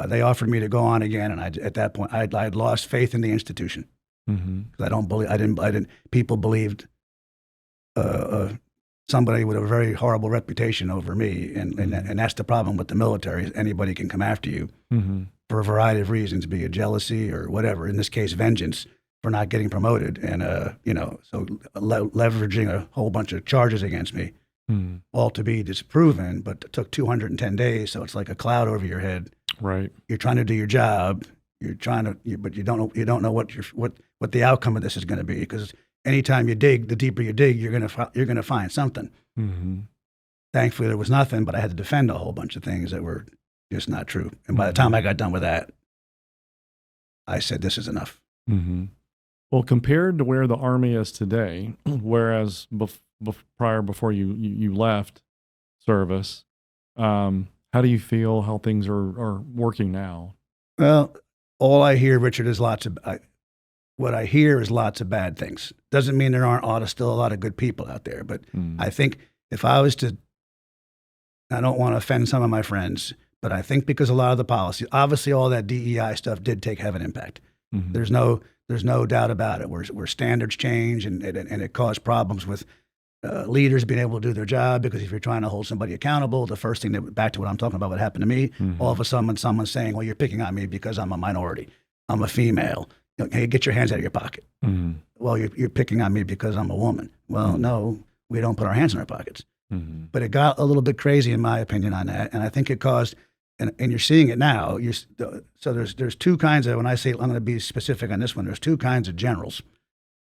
they offered me to go on again, and at that point I'd lost faith in the institution. Because people believed somebody with a very horrible reputation over me, and that's the problem with the military. Anybody can come after you for a variety of reasons, be it jealousy or whatever. In this case, vengeance for not getting promoted, and so leveraging a whole bunch of charges against me, all to be disproven. But it took 210 days, so it's like a cloud over your head. Right. You're trying to do your job. But you don't know what the outcome of this is going to be, because anytime you dig, the deeper you dig, you're gonna find something. Thankfully, there was nothing, but I had to defend a whole bunch of things that were just not true. And by the time I got done with that, I said, "This is enough." Well, compared to where the Army is today, whereas before you left service, how do you feel how things are working now? Well, all I hear, Richard, is what I hear is lots of bad things. Doesn't mean there aren't still a lot of good people out there, but I think if I was to, I don't want to offend some of my friends, but I think because a lot of the policy, obviously all that DEI stuff did have an impact. There's no doubt about it. Where standards change and it caused problems with leaders being able to do their job, because if you're trying to hold somebody accountable, the first thing back to what I'm talking about, what happened to me, all of a sudden someone's saying, "Well, you're picking on me because I'm a minority, I'm a female. Hey, get your hands out of your pocket." Well, you're picking on me because I'm a woman. Well, no, we don't put our hands in our pockets. But it got a little bit crazy, in my opinion, on that, and I think it caused and you're seeing it now. So there's two kinds of, when I say, I'm going to be specific on this one, there's two kinds of generals: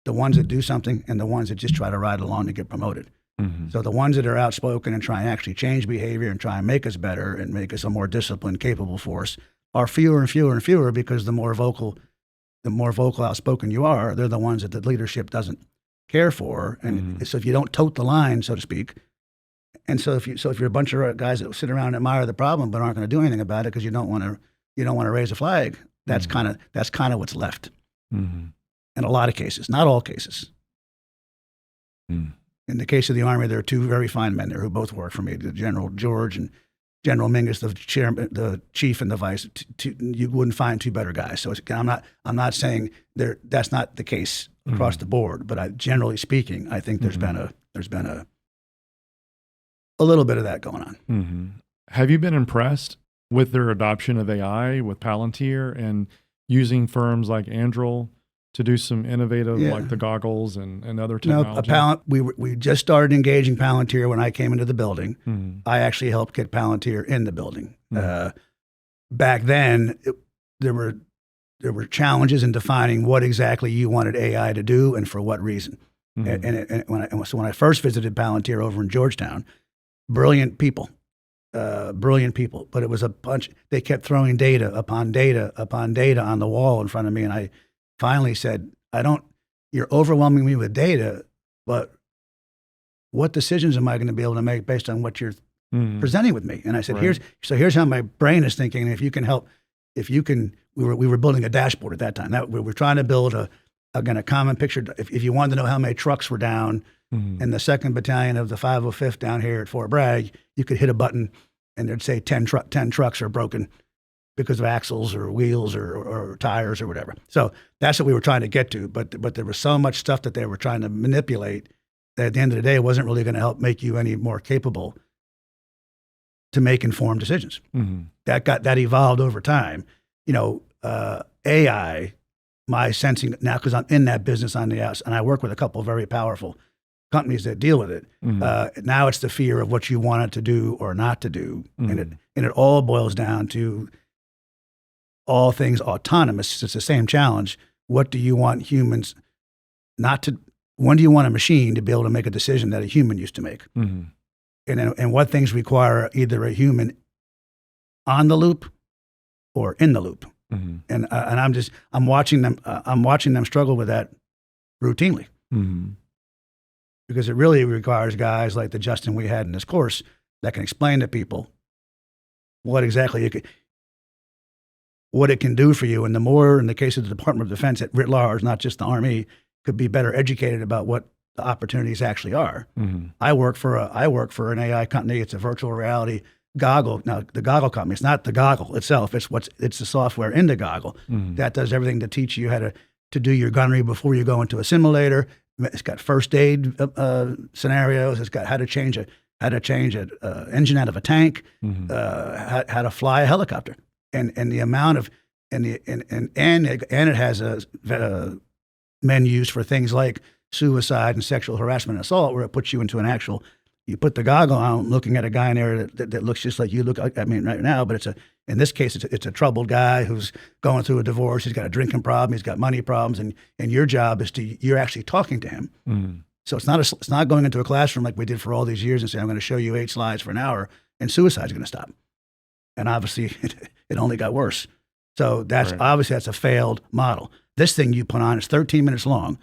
the ones that do something and the ones that just try to ride along to get promoted. Mm-hmm. So the ones that are outspoken and try and actually change behavior and try and make us better and make us a more disciplined, capable force are fewer and fewer and fewer, because the more vocal, outspoken you are, they're the ones that the leadership doesn't care for. And so if you don't tote the line, so to speak, and so if you're a bunch of guys that sit around and admire the problem but aren't going to do anything about it because you don't want to raise a flag, that's kind of what's left in a lot of cases, not all cases. In the case of the Army, there are two very fine men there who both work for me, General George and General Mingus, the chief and the vice. You wouldn't find two better guys. So I'm not saying that's not the case across the board, but generally speaking, I think there's been a little bit of that going on. Have you been impressed with their adoption of AI with Palantir and using firms like Anduril to do some innovative, like the goggles and other technology? No, we just started engaging Palantir when I came into the building. I actually helped get Palantir in the building. Back then, there were challenges in defining what exactly you wanted AI to do and for what reason. So when I first visited Palantir over in Georgetown, brilliant people, but it was a bunch. They kept throwing data upon data upon data on the wall in front of me, and I finally said, you're overwhelming me with data, but what decisions am I going to be able to make based on what you're presenting with me? And I said, here's how my brain is thinking. If you can, we were building a dashboard at that time. We were trying to build a common picture. If you wanted to know how many trucks were down in the 2nd Battalion of the 505th down here at Fort Bragg, you could hit a button and it'd say 10 trucks are broken because of axles or wheels or tires or whatever. So that's what we were trying to get to. But there was so much stuff that they were trying to manipulate that at the end of the day, it wasn't really going to help make you any more capable to make informed decisions. That evolved over time. AI, my sensing now, because I'm in that business on the outside, and I work with a couple of very powerful companies that deal with it. Now it's the fear of what you want it to do or not to do. And it all boils down to all things autonomous. It's the same challenge. What do you want humans when do you want a machine to be able to make a decision that a human used to make? And what things require either a human on the loop or in the loop? And I'm watching them struggle with that routinely. Because it really requires guys like the Justin we had in this course that can explain to people what exactly what it can do for you. And the more, in the case of the Department of Defense, at writ large, not just the Army, could be better educated about what the opportunities actually are. I work for an AI company. It's a virtual reality goggle. Now, the goggle company, it's not the goggle itself. It's the software in the goggle that does everything to teach you how to do your gunnery before you go into a simulator. It's got first aid scenarios. It's got how to change an engine out of a tank, how to fly a helicopter. And the amount of and it has menus for things like suicide and sexual harassment and assault, where it puts you into you put the goggle on, looking at a guy in there that looks just like you look. I mean, right now, but in this case, it's a troubled guy who's going through a divorce. He's got a drinking problem. He's got money problems, and your job is you're actually talking to him. So it's not going into a classroom like we did for all these years and saying, I'm going to show you 8 slides for an hour, and suicide's going to stop. And obviously, it only got worse. So that's a failed model. This thing you put on is 13 minutes long,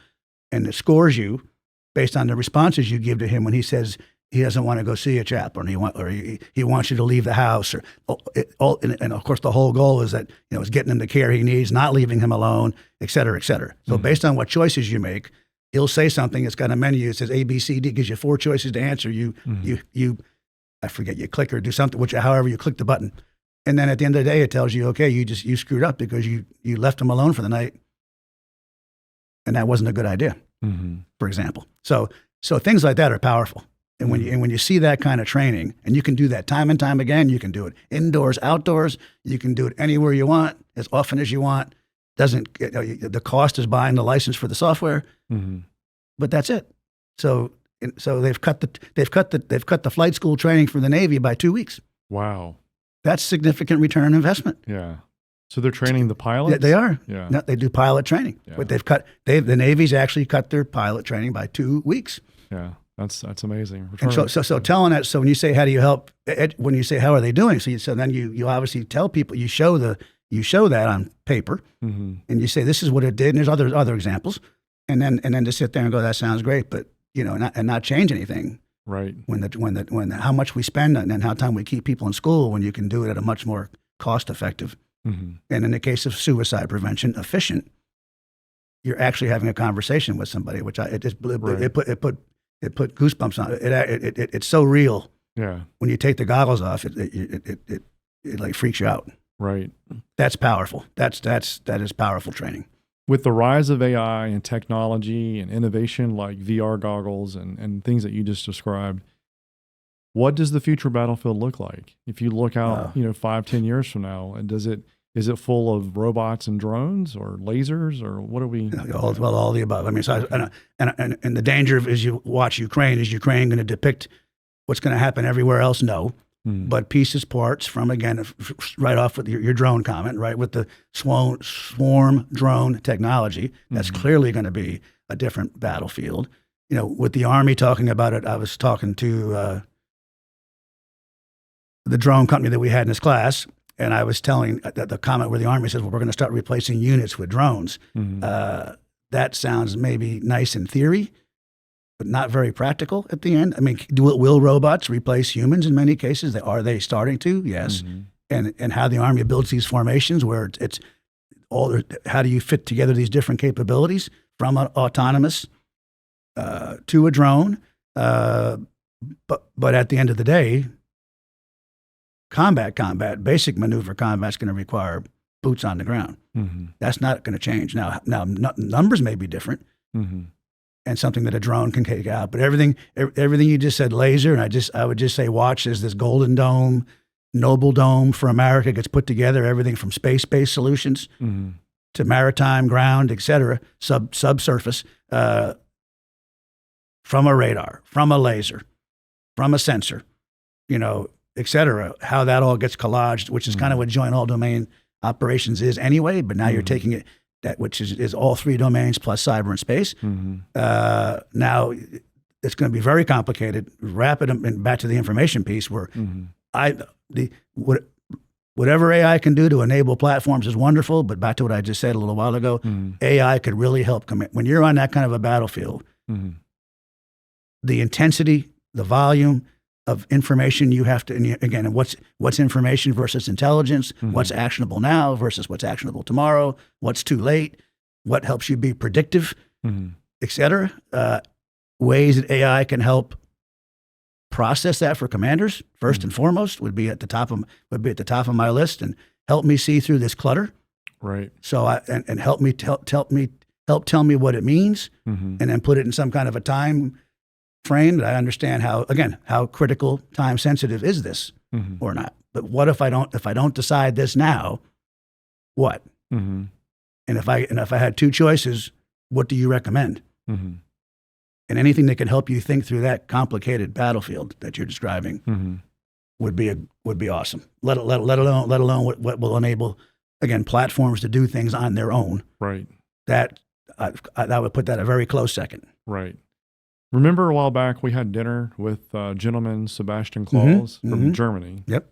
and it scores you based on the responses you give to him when he says he doesn't want to go see a chaplain, or he wants you to leave the house, and of course the whole goal is that is getting him the care he needs, not leaving him alone, et cetera, et cetera. So based on what choices you make, he'll say something. It's got a menu. It says A, B, C, D. Gives you 4 choices to answer. You I forget, you click or do something, however you click the button. And then at the end of the day, it tells you, okay, you screwed up because you left him alone for the night. And that wasn't a good idea, for example. So things like that are powerful. And when you see that kind of training, and you can do that time and time again, you can do it indoors, outdoors, you can do it anywhere you want, as often as you want. The cost is buying the license for the software, but that's it. So they've cut the flight school training for the Navy by 2 weeks. Wow. That's significant return on investment. Yeah. So they're training the pilots? Yeah, they are. Yeah. No, they do pilot training. Yeah. But the Navy's actually cut their pilot training by 2 weeks. Yeah. That's amazing. And so telling that, so when you say, how do you help, when you say, how are they doing? So then you obviously tell people, you show that on paper, mm-hmm. and you say, this is what it did. And there's other examples. And then to sit there and go, that sounds great, but not change anything. Right. When how much we spend and how time we keep people in school, when you can do it at a much more cost effective. Mm-hmm. And in the case of suicide prevention, efficient, you're actually having a conversation with somebody, which it put goosebumps on it. It's so real. Yeah. When you take the goggles off, it like freaks you out. Right. That's powerful. That is powerful training. With the rise of AI and technology and innovation like VR goggles and things that you just described, what does the future battlefield look like? If you look out, 5-10 years from now, and is it full of robots and drones or lasers, or what are we? All the above. I mean, and the danger of, as you watch Ukraine, is Ukraine going to depict what's going to happen everywhere else? No. But pieces, parts from, again, right off with your drone comment, right, with the swarm drone technology, that's clearly going to be a different battlefield. With the Army talking about it, I was talking to the drone company that we had in this class, and I was telling the comment where the Army says, well, we're going to start replacing units with drones. That sounds maybe nice in theory, but not very practical at the end. I mean, will robots replace humans in many cases? Are they starting to? Yes. And how the Army builds these formations where it's all, how do you fit together these different capabilities from an autonomous to a drone? But at the end of the day, combat, basic maneuver combat is going to require boots on the ground. That's not going to change. Now numbers may be different. And something that a drone can take out. But everything you just said, laser, and I would just say, watch as this Golden Dome, Noble Dome for America gets put together, everything from space-based solutions to maritime, ground, et cetera, subsurface, from a radar, from a laser, from a sensor, et cetera, how that all gets collaged, which is kind of what joint all-domain operations is anyway, but now you're taking it, which is all 3 domains plus cyber and space. Now it's going to be very complicated. Rapid, and back to the information piece, where whatever AI can do to enable platforms is wonderful. But back to what I just said a little while ago, AI could really help when you're on that kind of a battlefield. The intensity, the volume of information you have to, and again, what's information versus intelligence, what's actionable now versus what's actionable tomorrow, what's too late, what helps you be predictive, et cetera. Ways that AI can help process that for commanders, first and foremost, would be at the top of my list, and help me see through this clutter. Right. So and help tell me what it means, and then put it in some kind of a time frame that I understand how critical, time sensitive is this or not. But what if I don't decide this now? What? And if I had 2 choices, what do you recommend? And anything that can help you think through that complicated battlefield that you're describing would be awesome. Let alone what will enable, again, platforms to do things on their own. Right. That I would put that a very close second. Right. Remember a while back we had dinner with gentleman Sebastian Claus from Germany. Yep.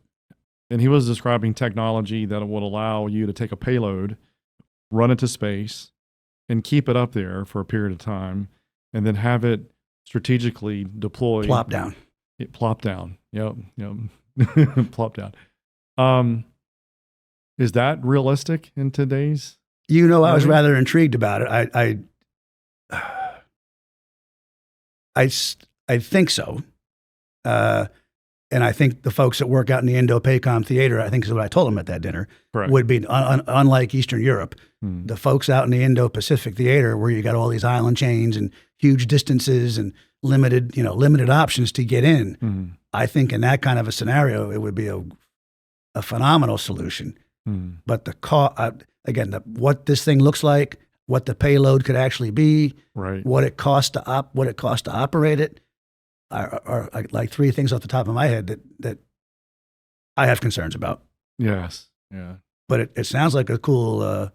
And he was describing technology that would allow you to take a payload, run it to space, and keep it up there for a period of time, and then have it strategically deploy. Plop down. Plop down. Yep. Plop down. Is that realistic in today's? I was rather intrigued about it. I think so. And I think the folks that work out in the Indo-PACOM theater, I think is what I told them at that dinner, Correct. Would be, unlike Eastern Europe, the folks out in the Indo-Pacific theater where you got all these island chains and huge distances and limited options to get in. I think in that kind of a scenario, it would be a phenomenal solution. But what this thing looks like, what the payload could actually be, right, what it costs to operate it, are like 3 things off the top of my head that I have concerns about. Yes. Yeah. But it sounds like a cool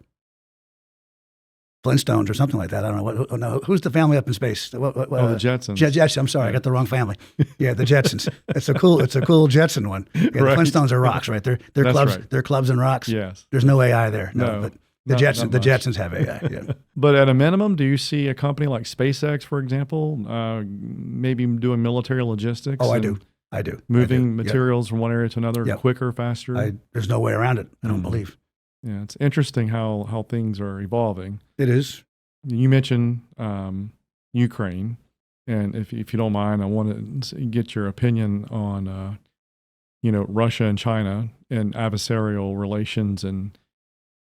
Flintstones or something like that. I don't know. No, who's the family up in space? The Jetsons. Jetsons. I'm sorry, I got the wrong family. Yeah, the Jetsons. It's a cool Jetson one. Yeah, the Right. Flintstones are rocks, right? They're That's clubs. right. They're clubs and rocks. Yes. There's no AI there. No, But the not much. Jetsons have AI. Yeah. But at a minimum, do you see a company like SpaceX, for example, maybe doing military logistics? Oh, I and do. I do. Moving Yep. materials from one area to another Yep. quicker, faster? There's no way around it. I don't Mhm. believe. Yeah, it's interesting how things are evolving. It is. You mentioned Ukraine, and if you don't mind, I want to get your opinion on Russia and China and adversarial relations and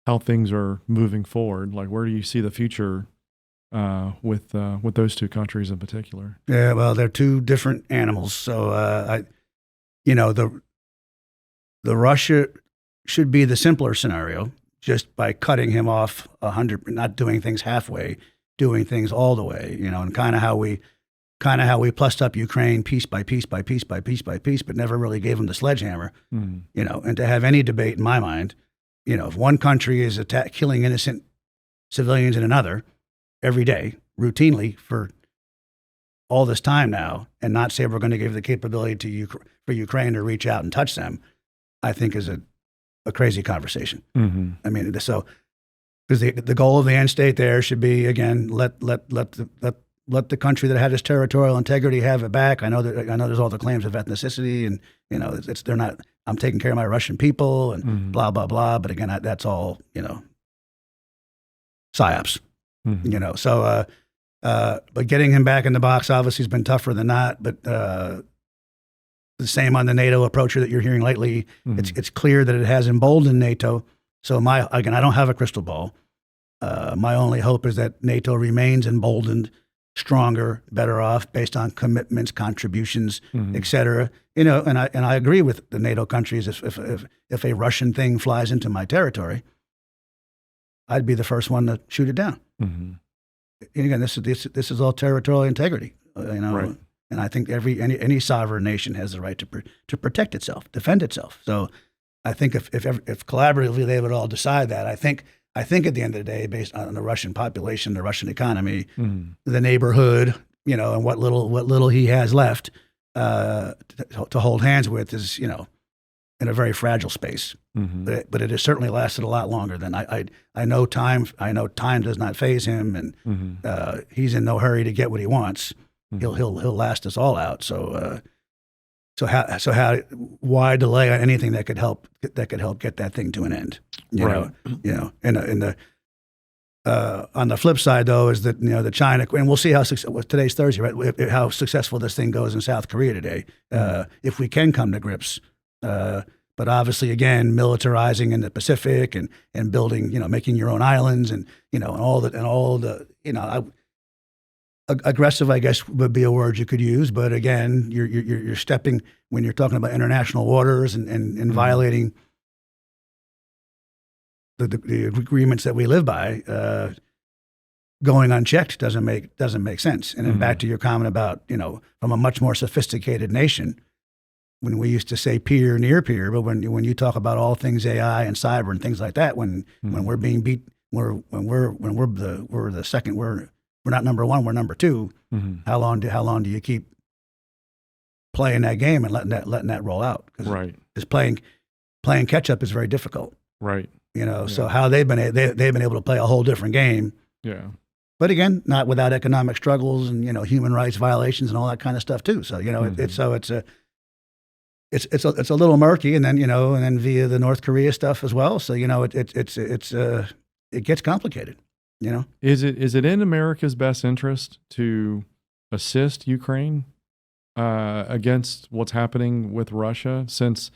how things are moving forward. Like, where do you see the future with those two countries in particular? Yeah, well, they're two different animals. So, the Russia should be the simpler scenario, just by cutting him off 100, not doing things halfway, doing things all the way. And kind of how we plussed up Ukraine piece by piece by piece by piece by piece, but never really gave him the sledgehammer. Mm. And to have any debate in my mind, if one country is killing innocent civilians in another every day, routinely for all this time now, and not say we're going to give the capability for Ukraine to reach out and touch them, I think is a crazy conversation. Mm-hmm. I mean, so because the goal of the end state there should be, again, let the country that had its territorial integrity have it back. I know there's all the claims of ethnicity, and they're not. I'm taking care of my Russian people and Mm-hmm. blah blah blah. But again, that's all psyops. Mm-hmm. So but getting him back in the box obviously has been tougher than that. But the same on the NATO approach that you're hearing lately. Mm-hmm. It's clear that it has emboldened NATO. So I don't have a crystal ball. My only hope is that NATO remains emboldened, stronger, better off, based on commitments, contributions, Mm-hmm. et cetera. And I agree with the NATO countries. If a Russian thing flies into my territory, I'd be the first one to shoot it down. Mm-hmm. And again, this is all territorial integrity. Right. And I think any sovereign nation has the right to protect itself, defend itself. So I think if collaboratively they would all decide that, I think at the end of the day, based on the Russian population, the Russian economy, Mm-hmm. the neighborhood, and what little he has left to hold hands with is, in a very fragile space. Mm-hmm. But it has certainly lasted a lot longer than I know. Time does not faze him, and Mm-hmm. he's in no hurry to get what he wants. Mm-hmm. He'll last us all out. So why delay on anything that could help get that thing to an end? Right. On the flip side, though, is that the China, and we'll see today's Thursday, right? How successful this thing goes in South Korea today, if we can come to grips. But obviously, again, militarizing in the Pacific and building, making your own islands and aggressive, I guess, would be a word you could use. But again, you're stepping when you're talking about international waters and Mm-hmm. violating the agreements that we live by. Going unchecked doesn't make sense. And then Mm-hmm. back to your comment about from a much more sophisticated nation, when we used to say peer, near peer, but when you talk about all things AI and cyber and things like that, when we're being beat, we're the second, we're not number one, we're number two. Mm-hmm. How long do you keep playing that game and letting that roll out? Right. Because playing catch up is very difficult. Right. So how they've been able to play a whole different game. Yeah. But again, not without economic struggles and human rights violations and all that kind of stuff too. So Mm-hmm. it's a little murky, and then via the North Korea stuff as well. So it gets complicated. Is it in America's best interest to assist Ukraine against what's happening with Russia? Since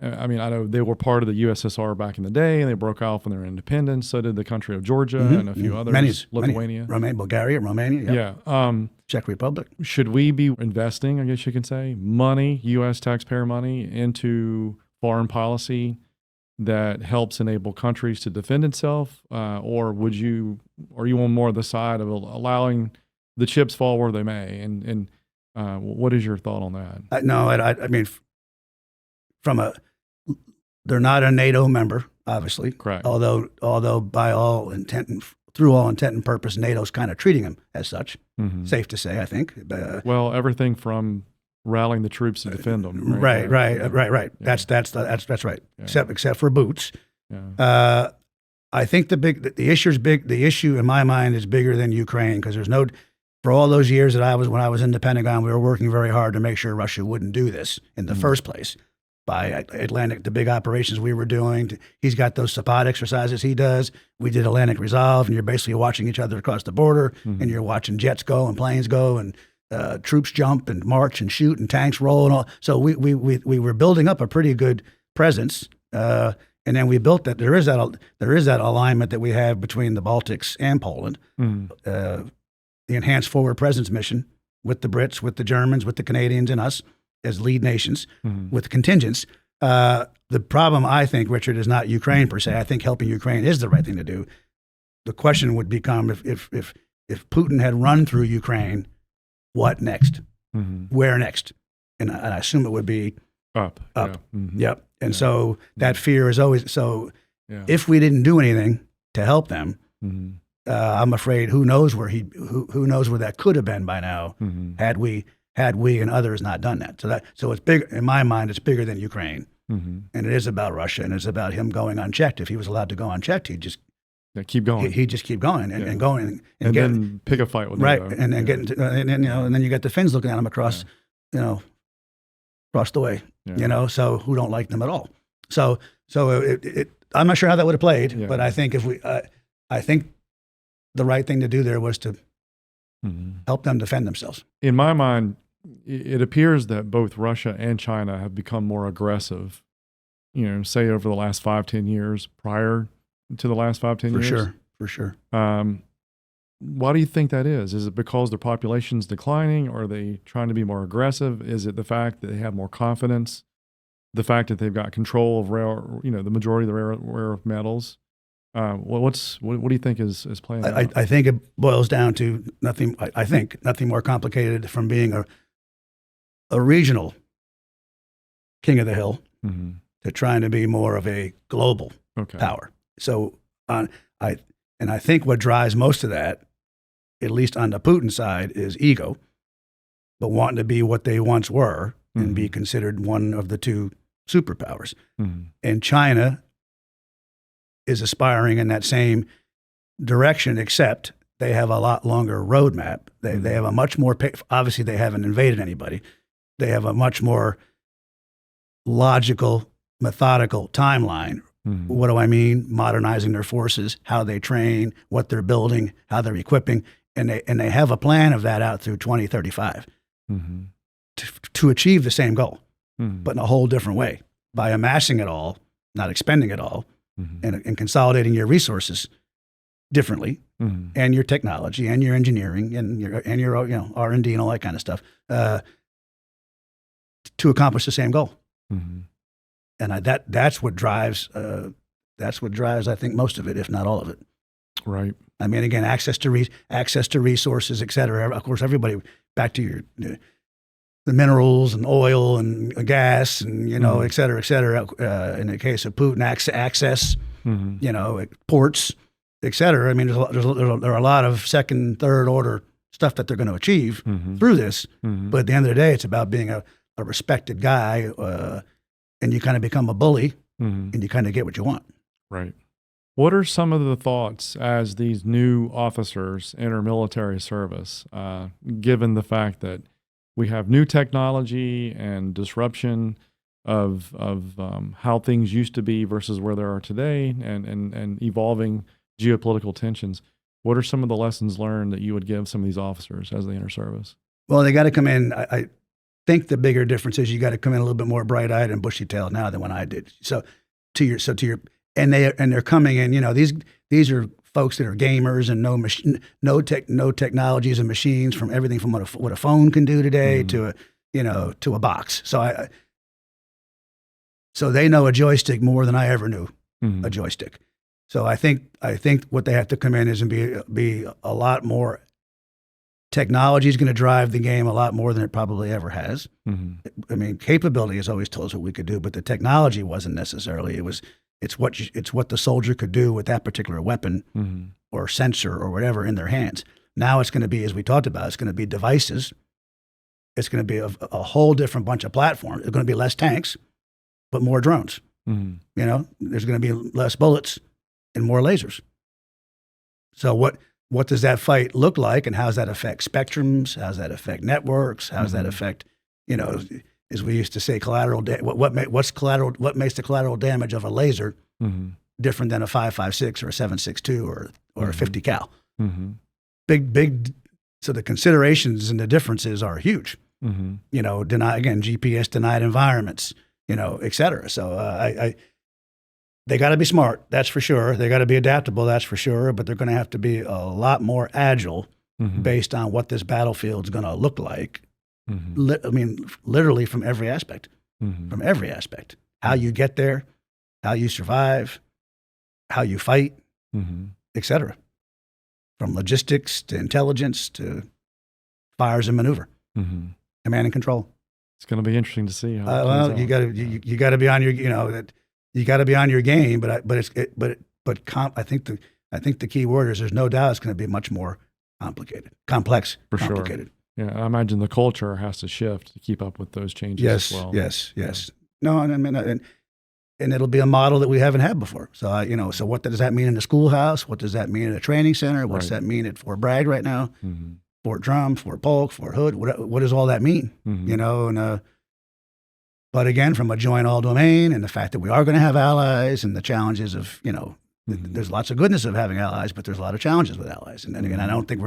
I know they were part of the USSR back in the day, and they broke off when they were independent. So did the country of Georgia and a few others, Lithuania, Bulgaria, Romania, yep. Yeah. Czech Republic. Should we be investing, I guess you can say, money, U.S. taxpayer money, into foreign policy that helps enable countries to defend itself, or are you on more of the side of allowing the chips fall where they may? And what is your thought on that? I mean, from a They're not a NATO member, obviously. Correct. Although by all intent and through all intent and purpose, NATO's kind of treating them as such. Mhm. Safe to say, I think. Well, everything from rallying the troops to defend them. Right. Yeah. That's right. Yeah. Except for boots. Yeah. I think the issue is big. The issue in my mind is bigger than Ukraine because there's no. For all those years when I was in the Pentagon, we were working very hard to make sure Russia wouldn't do this in the first place. By the big operations we were doing, he's got those support exercises he does. We did Atlantic Resolve, and you're basically watching each other across the border, and you're watching jets go and planes go, and troops jump and march and shoot and tanks roll and all. So we were building up a pretty good presence, and then we built that. There is that alignment that we have between the Baltics and Poland. The enhanced forward presence mission with the Brits, with the Germans, with the Canadians, and us as lead nations with contingents. The problem, I think, Richard, is not Ukraine per se. I think helping Ukraine is the right thing to do. The question would become if Putin had run through Ukraine, what next? Where next? And I assume it would be up. Up. Yeah. Yep. And so that fear is always so. Yeah. If we didn't do anything to help them, I'm afraid who knows where that could have been by now had we and others not done that. So it's big in my mind. It's bigger than Ukraine, and it is about Russia, and it's about him going unchecked. If he was allowed to go unchecked, he'd just keep going. He'd just keep going and going and then pick a fight with right, NATO. and then getting and then you got the Finns looking at him across the way. Yeah. So who don't like them at all. So I'm not sure how that would have played, but I think I think the right thing to do there was to help them defend themselves. In my mind, it appears that both Russia and China have become more aggressive, say over the last 5-10 years prior to the last 5-10 years. For sure. Why do you think that is? Is it because their population's declining? Or are they trying to be more aggressive? Is it the fact that they have more confidence? The fact that they've got control of the majority of the rare earth metals? What do you think is playing out? I think it boils down to nothing. I think nothing more complicated from being a regional king of the hill to trying to be more of a global power. So I think what drives most of that, at least on the Putin side, is ego, but wanting to be what they once were and be considered one of the two superpowers. And China is aspiring in that same direction, except they have a lot longer roadmap. They have a much more, obviously they haven't invaded anybody. They have a much more logical, methodical timeline. What do I mean? Modernizing their forces, how they train, what they're building, how they're equipping. And they have a plan of that out through 2035 to achieve the same goal, but in a whole different way, by amassing it all, not expending it all, and consolidating your resources differently, and your technology and your engineering and your R&D and all that kind of stuff to accomplish the same goal. And that's what drives. I think most of it, if not all of it. Right. I mean, again, access to resources, et cetera. Of course, everybody back to the minerals and oil and got and et cetera, et cetera. In the case of Putin, access, ports, et cetera. I mean, there are a lot of second, third order stuff that they're going to achieve through this. But at the end of the day, it's about being a respected guy, and you kind of become a bully, and you kind of get what you want. Right. What are some of the thoughts as these new officers enter military service, given the fact that we have new technology and disruption of how things used to be versus where they are today, and evolving geopolitical tensions? What are some of the lessons learned that you would give some of these officers as they enter service? Well, they got to come in. I think the bigger difference is you got to come in a little bit more bright-eyed and bushy-tailed now than when I did. And they're coming in. These are folks that are gamers and no technologies and machines, from everything from what a phone can do today to a box. So they know a joystick more than I ever knew a joystick. So I think what they have to come in is and be a lot more Technology is going to drive the game a lot more than it probably ever has. I mean, capability has always told us what we could do, but the technology wasn't necessarily. It's what the soldier could do with that particular weapon or sensor or whatever in their hands. Now it's going to be, as we talked about, it's going to be devices. It's going to be a whole different bunch of platforms. It's going to be less tanks, but more drones. You know, there's going to be less bullets and more lasers. So what does that fight look like, and how does that affect spectrums? How does that affect networks? How does that affect, you know, as we used to say, collateral? What's collateral? What makes the collateral damage of a laser different than a 5.56 or a 7.62 or a 50 cal? Big. So the considerations and the differences are huge. You know, GPS denied environments. You know, et cetera. So they got to be smart, that's for sure. They got to be adaptable, that's for sure. But they're going to have to be a lot more agile based on what this battlefield's going to look like. I mean, literally from every aspect. From every aspect. How you get there, how you survive, how you fight, et cetera. From logistics to intelligence to fires and maneuver, command and control. It's going to be interesting to see how. Well, you got to be on your, you know, you got to be on your game. I think the key word is there's no doubt it's going to be much more complex, for complicated. Sure. Yeah, I imagine the culture has to shift to keep up with those changes as well. Yes. No, and I mean, and it'll be a model that we haven't had before. So you know, so what does that mean in the schoolhouse? What does that mean in a training center? What does that mean at Fort Bragg right now? Fort Drum, Fort Polk, Fort Hood. What does all that mean? You know, and but again, from a joint all domain and the fact that we are going to have allies and the challenges of, you know, there's lots of goodness of having allies, but there's a lot of challenges with allies. And then again, I don't think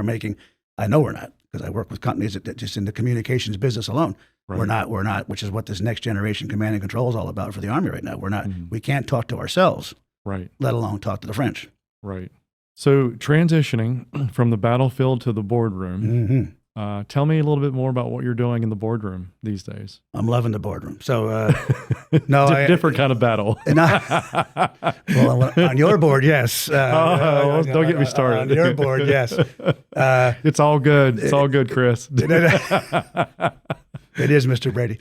I know we're not, because I work with companies that just in the communications business alone. We're not, which is what this next generation command and control is all about for the Army right now. We're not, we can't talk to ourselves, let alone talk to the French. Right. So transitioning from the battlefield to the boardroom, tell me a little bit more about what you're doing in the boardroom these days. I'm loving the boardroom. So, different kind of battle. Well, on your board, yes. Don't get me started. On your board, yes. It's all good. It's all good, Chris. It is, Mr. Brady.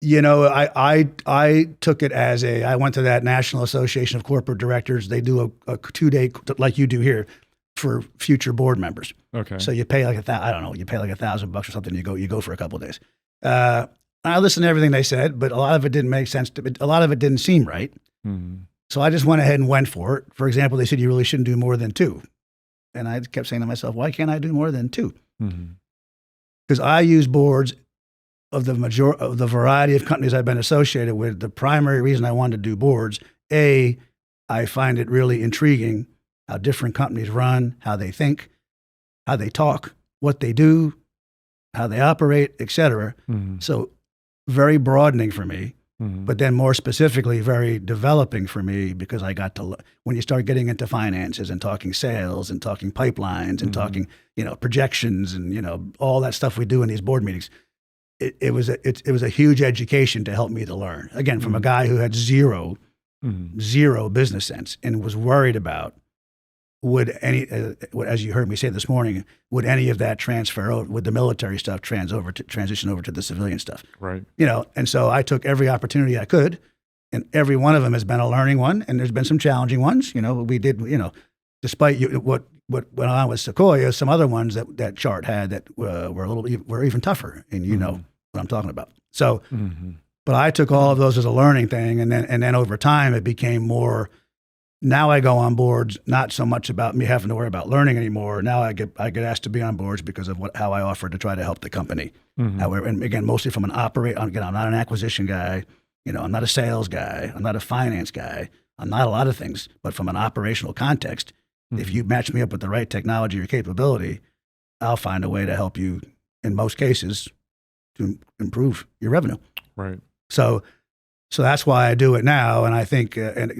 You know, I took it as I went to that National Association of Corporate Directors. They do a 2-day, like you do here, for future board members. Okay. So you pay like you pay like $1,000 or something. You go for a couple of days. I listened to everything they said, but a lot of it didn't make sense. A lot of it didn't seem right. So I just went ahead and went for it. For example, they said you really shouldn't do more than 2. And I kept saying to myself, why can't I do more than 2? Because I use boards of the variety of companies I've been associated with. The primary reason I wanted to do boards, I find it really intriguing how different companies run, how they think, how they talk, what they do, how they operate, et cetera. So very broadening for me, but then more specifically, very developing for me, because I got to, when you start getting into finances and talking sales and talking pipelines and talking, you know, projections and, you know, all that stuff we do in these board meetings, it was a huge education to help me to learn. Again, from a guy who had zero business sense and was worried about, would any, as you heard me say this morning, would any of that transfer over, would the military stuff transition over to the civilian stuff? Right. You know, and so I took every opportunity I could, and every one of them has been a learning one, and there's been some challenging ones. You know, we did, you know, despite what went on with Sequoia, some other ones that Chart had that were even tougher, and you know what I'm talking about. So, but I took all of those as a learning thing, and then over time it became more. Now I go on boards, not so much about me having to worry about learning anymore. Now I get asked to be on boards because of how I offer to try to help the company. However, and again, mostly from an again, I'm not an acquisition guy. You know, I'm not a sales guy. I'm not a finance guy. I'm not a lot of things. But from an operational context, if you match me up with the right technology or capability, I'll find a way to help you, in most cases, to improve your revenue. Right. So that's why I do it now. And I think,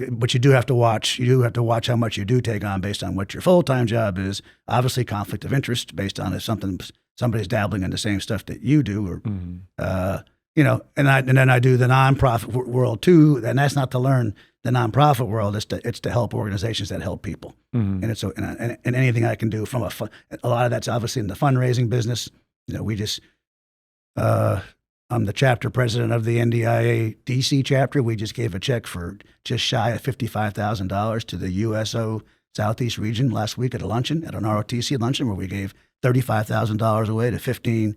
but you do have to watch. You do have to watch how much you do take on based on what your full-time job is. Obviously, conflict of interest based on if somebody's dabbling in the same stuff that you do, or you know. And then I do the nonprofit world too. And that's not to learn the nonprofit world, it's to help organizations that help people. Mhm. And it's and anything I can do from a lot of that's obviously in the fundraising business. We just, I'm the chapter president of the NDIA DC chapter. We just gave a check for just shy of $55,000 to the USO Southeast region last week at a luncheon, at an ROTC luncheon, where we gave $35,000 away to 15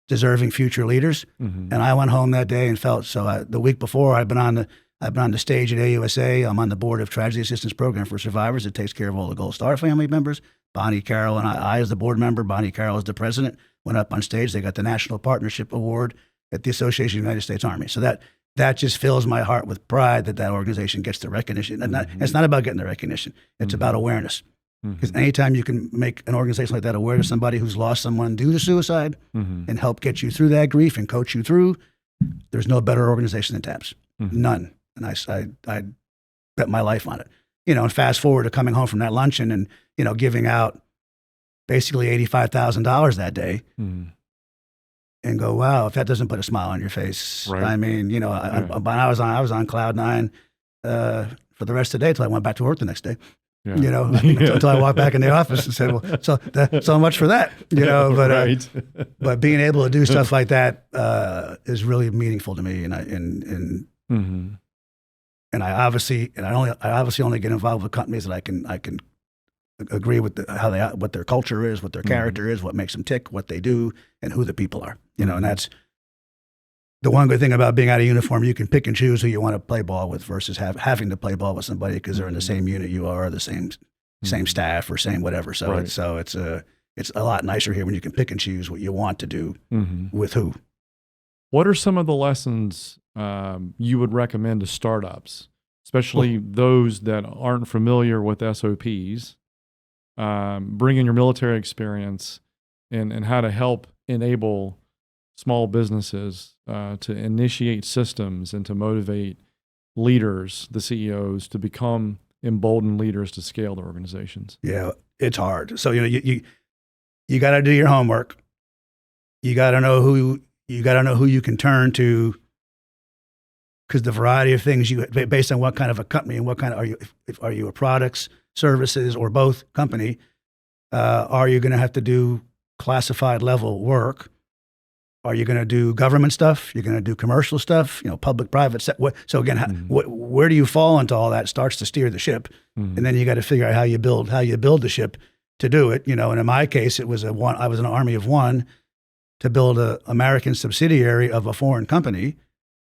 deserving future leaders. Mhm. And I went home that day and felt the week before I've been on the stage at AUSA. I'm on the board of Tragedy Assistance Program for Survivors. It takes care of all the Gold Star family members. Bonnie Carroll and I as the board member, Bonnie Carroll as the president, went up on stage. They got the National Partnership Award at the Association of the United States Army. So that just fills my heart with pride that organization gets the recognition. And it's not about getting the recognition. It's about awareness. Because anytime you can make an organization like that aware to somebody who's lost someone due to suicide and help get you through that grief and coach you through, there's no better organization than TAPS. None. And I bet my life on it. And fast forward to coming home from that luncheon and, giving out basically $85,000 that day and go, wow, if that doesn't put a smile on your face. Right. I mean, I was on cloud nine for the rest of the day till I went back to work the next day. Yeah. Until I walked back in the office and said, well, so much for that, but, Right. But being able to do stuff like that is really meaningful to me. And I obviously only get involved with companies that I can agree with what their culture is, what their character is, what makes them tick, what they do, and who the people are, and that's the one good thing about being out of uniform. You can pick and choose who you want to play ball with versus having to play ball with somebody because they're in the same unit you are, the same staff or same whatever. So Right. it's a lot nicer here when you can pick and choose what you want to do with who. What are some of the lessons you would recommend to startups, especially those that aren't familiar with SOPs, bring in your military experience and how to help enable small businesses to initiate systems and to motivate leaders, the CEOs, to become emboldened leaders to scale their organizations? Yeah, it's hard. So you got to do your homework. You got to know who you can turn to, because the variety of things based on what kind of a company and what kind of are you a products, services, or both company, are you going to have to do classified level work? Are you going to do government stuff? You're going to do commercial stuff, public, private. So again, where do you fall into all that starts to steer the ship. And then you got to figure out how you build the ship to do it. And in my case, I was an army of one to build an American subsidiary of a foreign company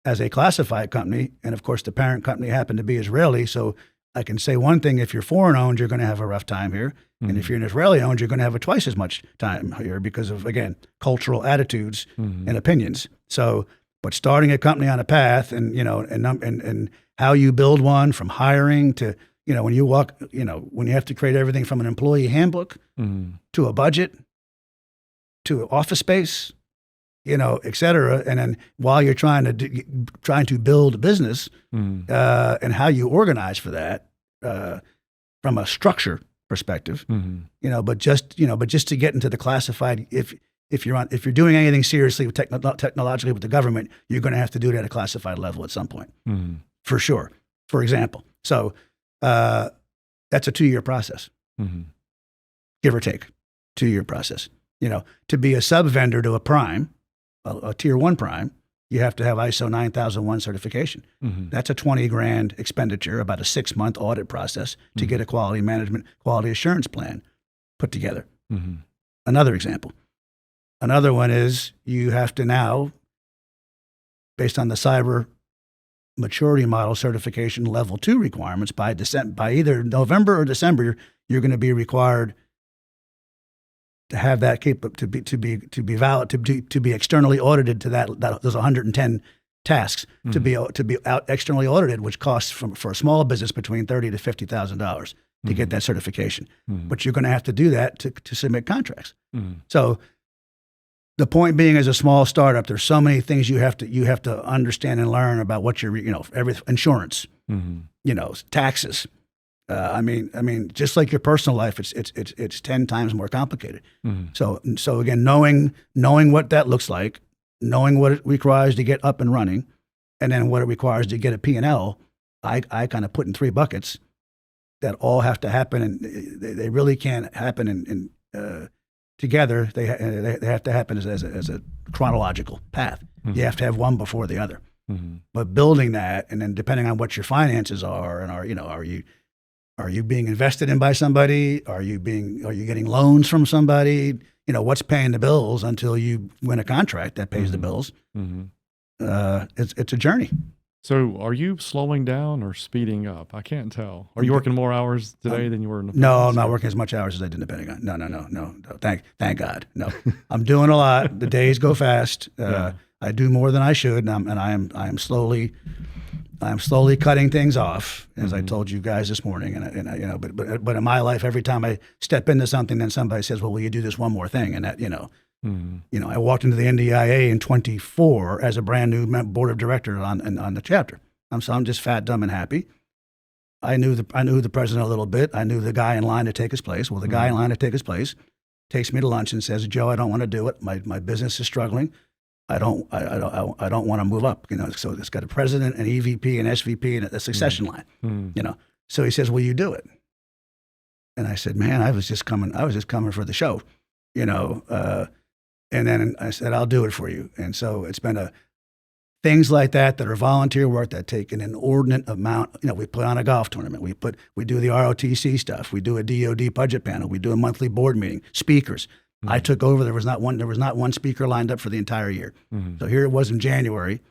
as a classified company. And of course, the parent company happened to be Israeli. So I can say one thing: if you're foreign owned, you're going to have a rough time here. And if you're an Israeli owned, you're going to have twice as much time here because of, again, cultural attitudes and opinions. So, but starting a company on a path and how you build one, from hiring to, when you when you have to create everything from an employee handbook to a budget to office space, et cetera. And then while you're trying to build a business and how you organize for that from a structure perspective, but just to get into the classified, if you're doing anything seriously with technologically with the government, you're going to have to do it at a classified level at some point, for sure. For example, so that's a 2-year process, give or take, 2-year process. To be a sub vendor to a prime, a tier 1 prime, you have to have ISO 9001 certification. That's a $20,000 expenditure, about a 6-month audit process to get a quality management, quality assurance plan put together. Another example. Another one is you have to now, based on the cyber maturity model certification level 2 requirements, by either November or December, you're going to be required to have that to be valid, to be externally audited to those 110 tasks to be out externally audited, which costs for a small business between $30,000 to $50,000 to get that certification. But you're going to have to do that to submit contracts. So the point being, as a small startup, there's so many things you have to understand and learn about what your insurance, taxes. I mean, just like your personal life, it's 10 times more complicated. So again, knowing what that looks like, knowing what it requires to get up and running, and then what it requires to get a P&L I kind of put in 3 buckets that all have to happen, and they really can't happen in together. They have to happen as a chronological path. Mm-hmm. You have to have one before the other. Mm-hmm. But building that, and then depending on what your finances are, and are you being invested in by somebody? Are you getting loans from somebody? What's paying the bills until you win a contract that pays the bills. Mm-hmm. It's a journey. So are you slowing down or speeding up? I can't tell. Are you working more hours today than you were in the past? No, I'm not working as much hours as I did in the Pentagon. No. Thank God. No, I'm doing a lot. The days go fast. I do more than I should, and I am slowly cutting things off, as I told you guys this morning. And I, but in my life, every time I step into something, then somebody says, "Well, will you do this one more thing?" And that, I walked into the NDIA in 24 as a brand new board of directors on the chapter. I'm just fat, dumb, and happy. I knew the president a little bit. I knew the guy in line to take his place. Well, the guy in line to take his place takes me to lunch and says, "Joe, I don't want to do it. My business is struggling. I don't want to move up." So it's got a president, an EVP, an SVP, and a succession line. So he says, "Will you do it?" And I said, "Man, I was just coming for the show." And then I said, "I'll do it for you." And so it's been things like that are volunteer work that take an inordinate amount. We put on a golf tournament. We do the ROTC stuff. We do a DOD budget panel. We do a monthly board meeting. Speakers. I took over. There was not one speaker lined up for the entire year. So here it was in January,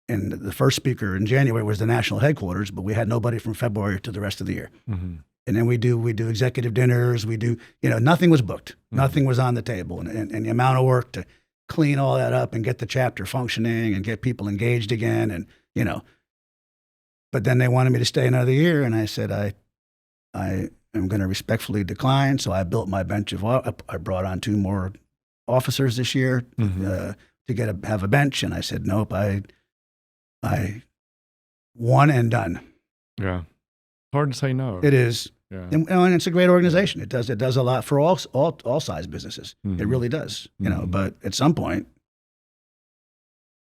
and the first speaker in January was the national headquarters, but we had nobody from February to the rest of the year. And then we do executive dinners. We do, nothing was booked. Nothing was on the table. And the amount of work to clean all that up and get the chapter functioning and get people engaged again. And, but then they wanted me to stay another year. And I said, I am going to respectfully decline. So I built my bench I brought on 2 more officers this year to have a bench. And I said, nope, I one and done. Yeah. Hard to say no. It is. Yeah. And it's a great organization. It does a lot for all size businesses. It really does. But at some point,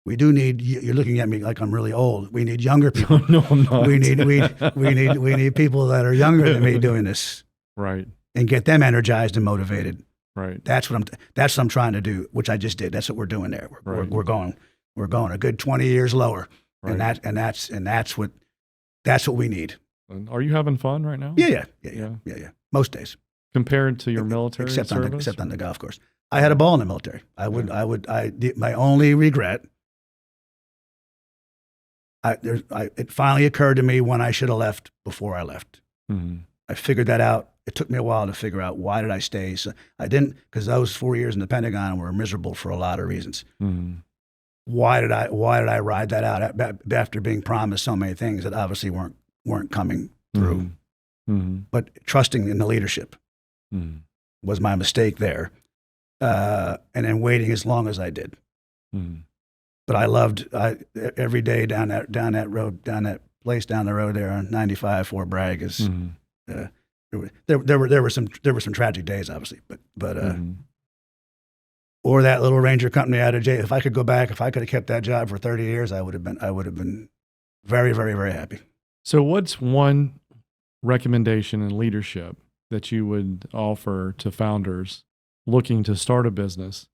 we do need. You're looking at me like I'm really old. We need younger people. No, I'm not. We need people that are younger than me doing this, right? And get them energized and motivated. Right. That's what I'm trying to do, which I just did. That's what we're doing there. We're going a good 20 years lower, right. and that's what we need. Are you having fun right now? Yeah. Most days. Compared to your military except service? Except on the golf course. I had a ball in the military. My only regret, it finally occurred to me when I should have left before I left. I figured that out. It took me a while to figure out why did I stay. So I didn't, because those 4 years in the Pentagon were miserable for a lot of reasons. Why did I ride that out after being promised so many things that obviously weren't coming through? But trusting in the leadership was my mistake there, and then waiting as long as I did. But I loved every day down that place down the road there on 95 Fort Bragg is. There were some tragic days, obviously, but or that little Ranger company out of jail. If I could go back, if I could have kept that job for 30 years, I would have been very, very, very happy. So what's one recommendation in leadership that you would offer to founders looking to start a business?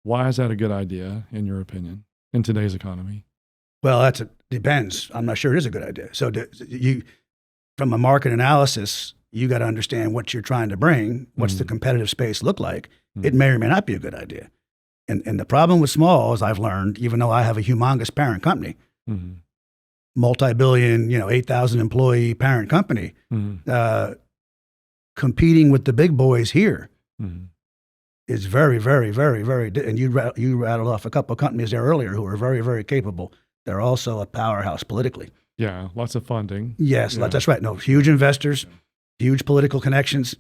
Why is that a good idea, in your opinion, in today's economy? Well, depends. I'm not sure it is a good idea. So from a market analysis, you got to understand what you're trying to bring. What's the competitive space look like? It may or may not be a good idea. And the problem with small, as I've learned, even though I have a humongous parent company, multi-billion, 8,000 employee parent company, competing with the big boys here is very, very, very, very. And you rattled off a couple of companies there earlier who are very, very capable. They're also a powerhouse politically. Yeah, lots of funding. Yes, that's right. No, huge investors, huge political connections,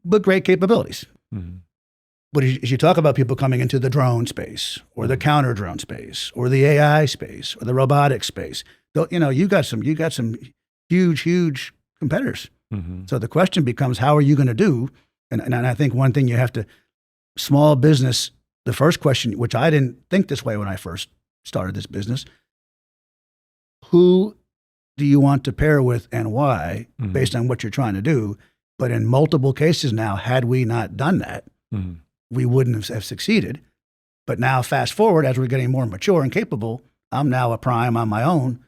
but great capabilities. But as you talk about people coming into the drone space or the counter drone space or the AI space or the robotics space, you got some huge competitors. So the question becomes, how are you going to do? And I think one thing you have to, small business, the first question, which I didn't think this way when I first started this business, who do you want to pair with and why, based on what you're trying to do. But in multiple cases now, had we not done that, we wouldn't have succeeded. But now, fast forward, as we're getting more mature and capable, I'm now a prime on my own,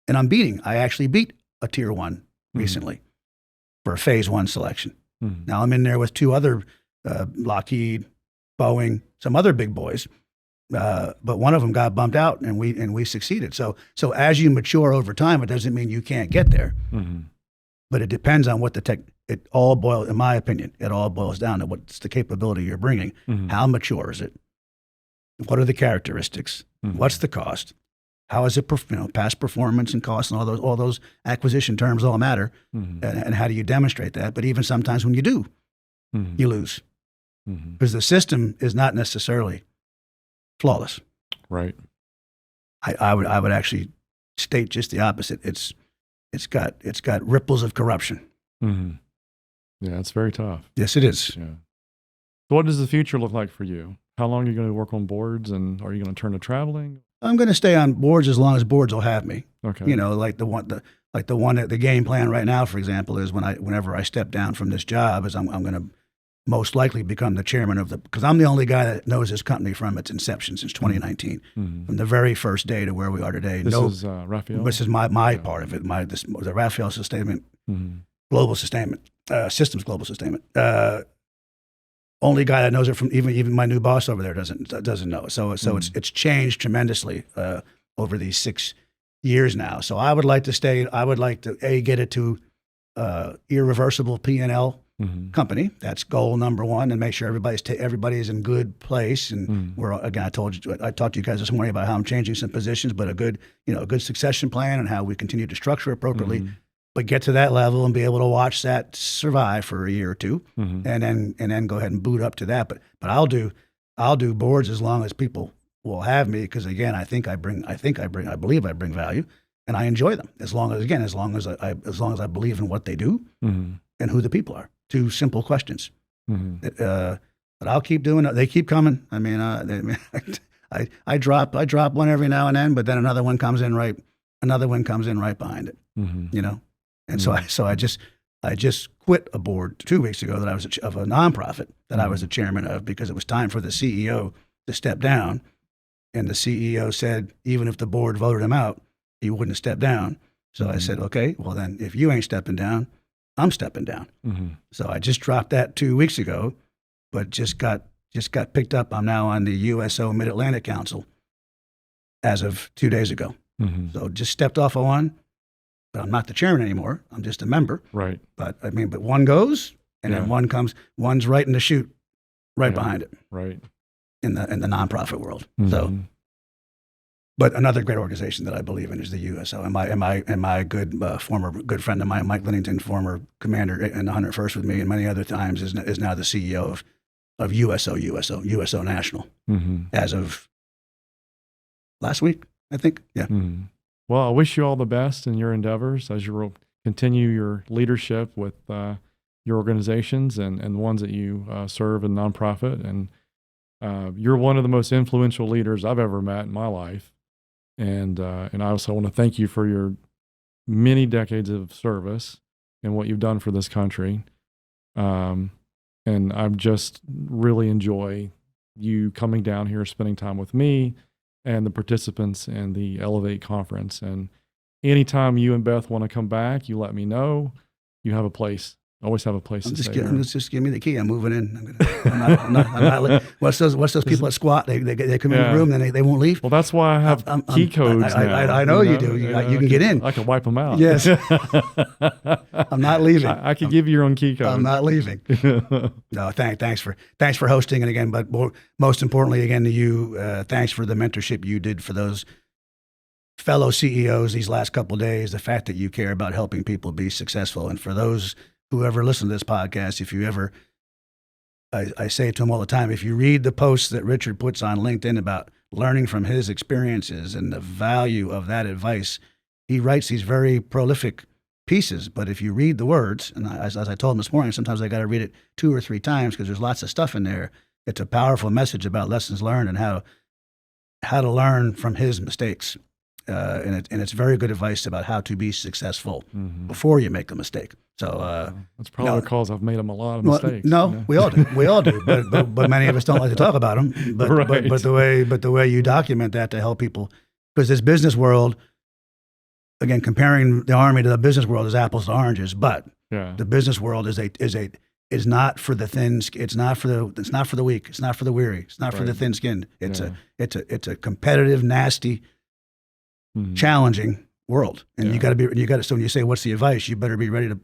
and I actually beat a tier 1 recently for a phase 1 selection. Now I'm in there with 2 other, Lockheed, Boeing, some other big boys, but one of them got bumped out, and we succeeded. So as you mature over time, it doesn't mean you can't get there, but it depends on what it all boils, in my opinion, it all boils down to what's the capability you're bringing. How mature is it? What are the characteristics? What's the cost? How is it, past performance and cost, and all those acquisition terms all matter, and how do you demonstrate that? But even sometimes when you do, you lose, because the system is not necessarily flawless. Right. I would actually state just the opposite. It's got ripples of corruption. Yeah, it's very tough. Yes, it is. Yeah. So what does the future look like for you? How long are you going to work on boards, and are you going to turn to traveling? I'm going to stay on boards as long as boards will have me. Okay. Like the game plan right now, for example, is whenever I step down from this job, is I'm going to most likely become the chairman because I'm the only guy that knows this company from its inception since 2019, from the very first day to where we are today. This is Rafael? This is my part of it. The Rafael Systems Global Sustainment, Systems Global Sustainment. Only guy that knows it from even my new boss over there doesn't know. So it's changed tremendously over these 6 years now. So I would like to stay. I would like to get it to irreversible P&L company. That's goal number 1, and make sure everybody is in good place. And I talked to you guys this morning about how I'm changing some positions, but a good succession plan and how we continue to structure appropriately. But get to that level and be able to watch that survive for a year or 2, and then go ahead and boot up to that. But I'll do boards as long as people will have me, because again, I believe I bring value, and I enjoy them as long as I believe in what they do and who the people are. 2 simple questions. But I'll keep doing it. They keep coming. I mean, I drop one every now and then, but then another one comes in right behind it. And so I just quit a board 2 weeks ago that I was of a nonprofit that I was the chairman of, because it was time for the CEO to step down, and the CEO said even if the board voted him out, he wouldn't step down. So I said, okay, well then if you ain't stepping down, I'm stepping down. So I just dropped that 2 weeks ago, but just got picked up. I'm now on the USO Mid-Atlantic Council as of 2 days ago. So just stepped off of one. But I'm not the chairman anymore. I'm just a member. Right. But one goes, and then one's right in the chute, behind it. Right. In the nonprofit world. So, but another great organization that I believe in is the USO. And my former good friend of mine, Mike Linnington, former commander in the 101st with me, and many other times, is now the CEO of USO National, as of last week, I think. Yeah. Well, I wish you all the best in your endeavors as you continue your leadership with your organizations and the ones that you serve in nonprofit. And you're one of the most influential leaders I've ever met in my life. And I also want to thank you for your many decades of service and what you've done for this country. And I just really enjoy you coming down here, spending time with me and the participants in the Elevate conference. And anytime you and Beth want to come back, you let me know. You have a place. Always have a place to stay. Just give me the key. I'm moving in. I'm not, what's those people that squat? They come in the room, then they won't leave. Well, that's why I have key codes now. I know you do. You can get in. I can wipe them out. Yes. I'm not leaving. I can give you your own key code. I'm not leaving. No, thanks for hosting. And again, but most importantly, again, to you, thanks for the mentorship you did for those fellow CEOs these last couple of days. The fact that you care about helping people be successful, and for those whoever listened to this podcast, if you ever, I say it to him all the time, if you read the posts that Richard puts on LinkedIn about learning from his experiences and the value of that advice, he writes these very prolific pieces. But if you read the words, and as I told him this morning, sometimes I got to read it 2 or 3 times because there's lots of stuff in there. It's a powerful message about lessons learned and how to learn from his mistakes. and it's very good advice about how to be successful before you make a mistake. So that's probably because I've made a lot of well, mistakes. no, you know? we all do, but many of us don't like to talk about them. But Right. but the way you document that to help people, because this business world, again, comparing the Army to the business world is apples to oranges, but Yeah. the business world is not for the thin. It's not for the weak. It's not for the weary. It's not for the Right. thin-skinned. It's Yeah. it's a competitive, nasty, Mhm. challenging world, and Yeah. you got to. So when you say, "What's the advice?" You better be ready to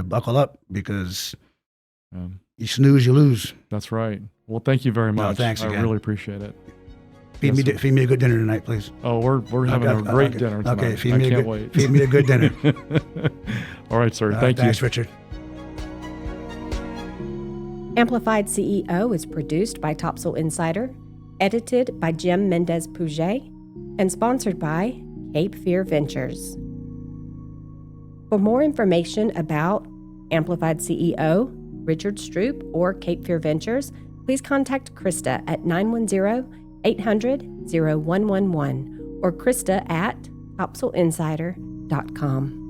buckle up, because Yeah. you snooze, you lose. That's right. Well, thank you very No, much. thanks I again. really appreciate it. Feed Yes, sir. feed me a good dinner tonight, please. Oh, we're having a great Okay. dinner tonight. Okay, feed I me can't a good wait. feed me a good dinner. All right, sir. Thank you. Thanks, Richard. Amplified CEO is produced by Topsail Insider, edited by Jim Mendes-Pouget, and sponsored by Cape Fear Ventures. For more information about Amplified CEO, Richard Stroupe, or Cape Fear Ventures, please contact Krista at 910-800-0111 or Krista at topsailinsider.com.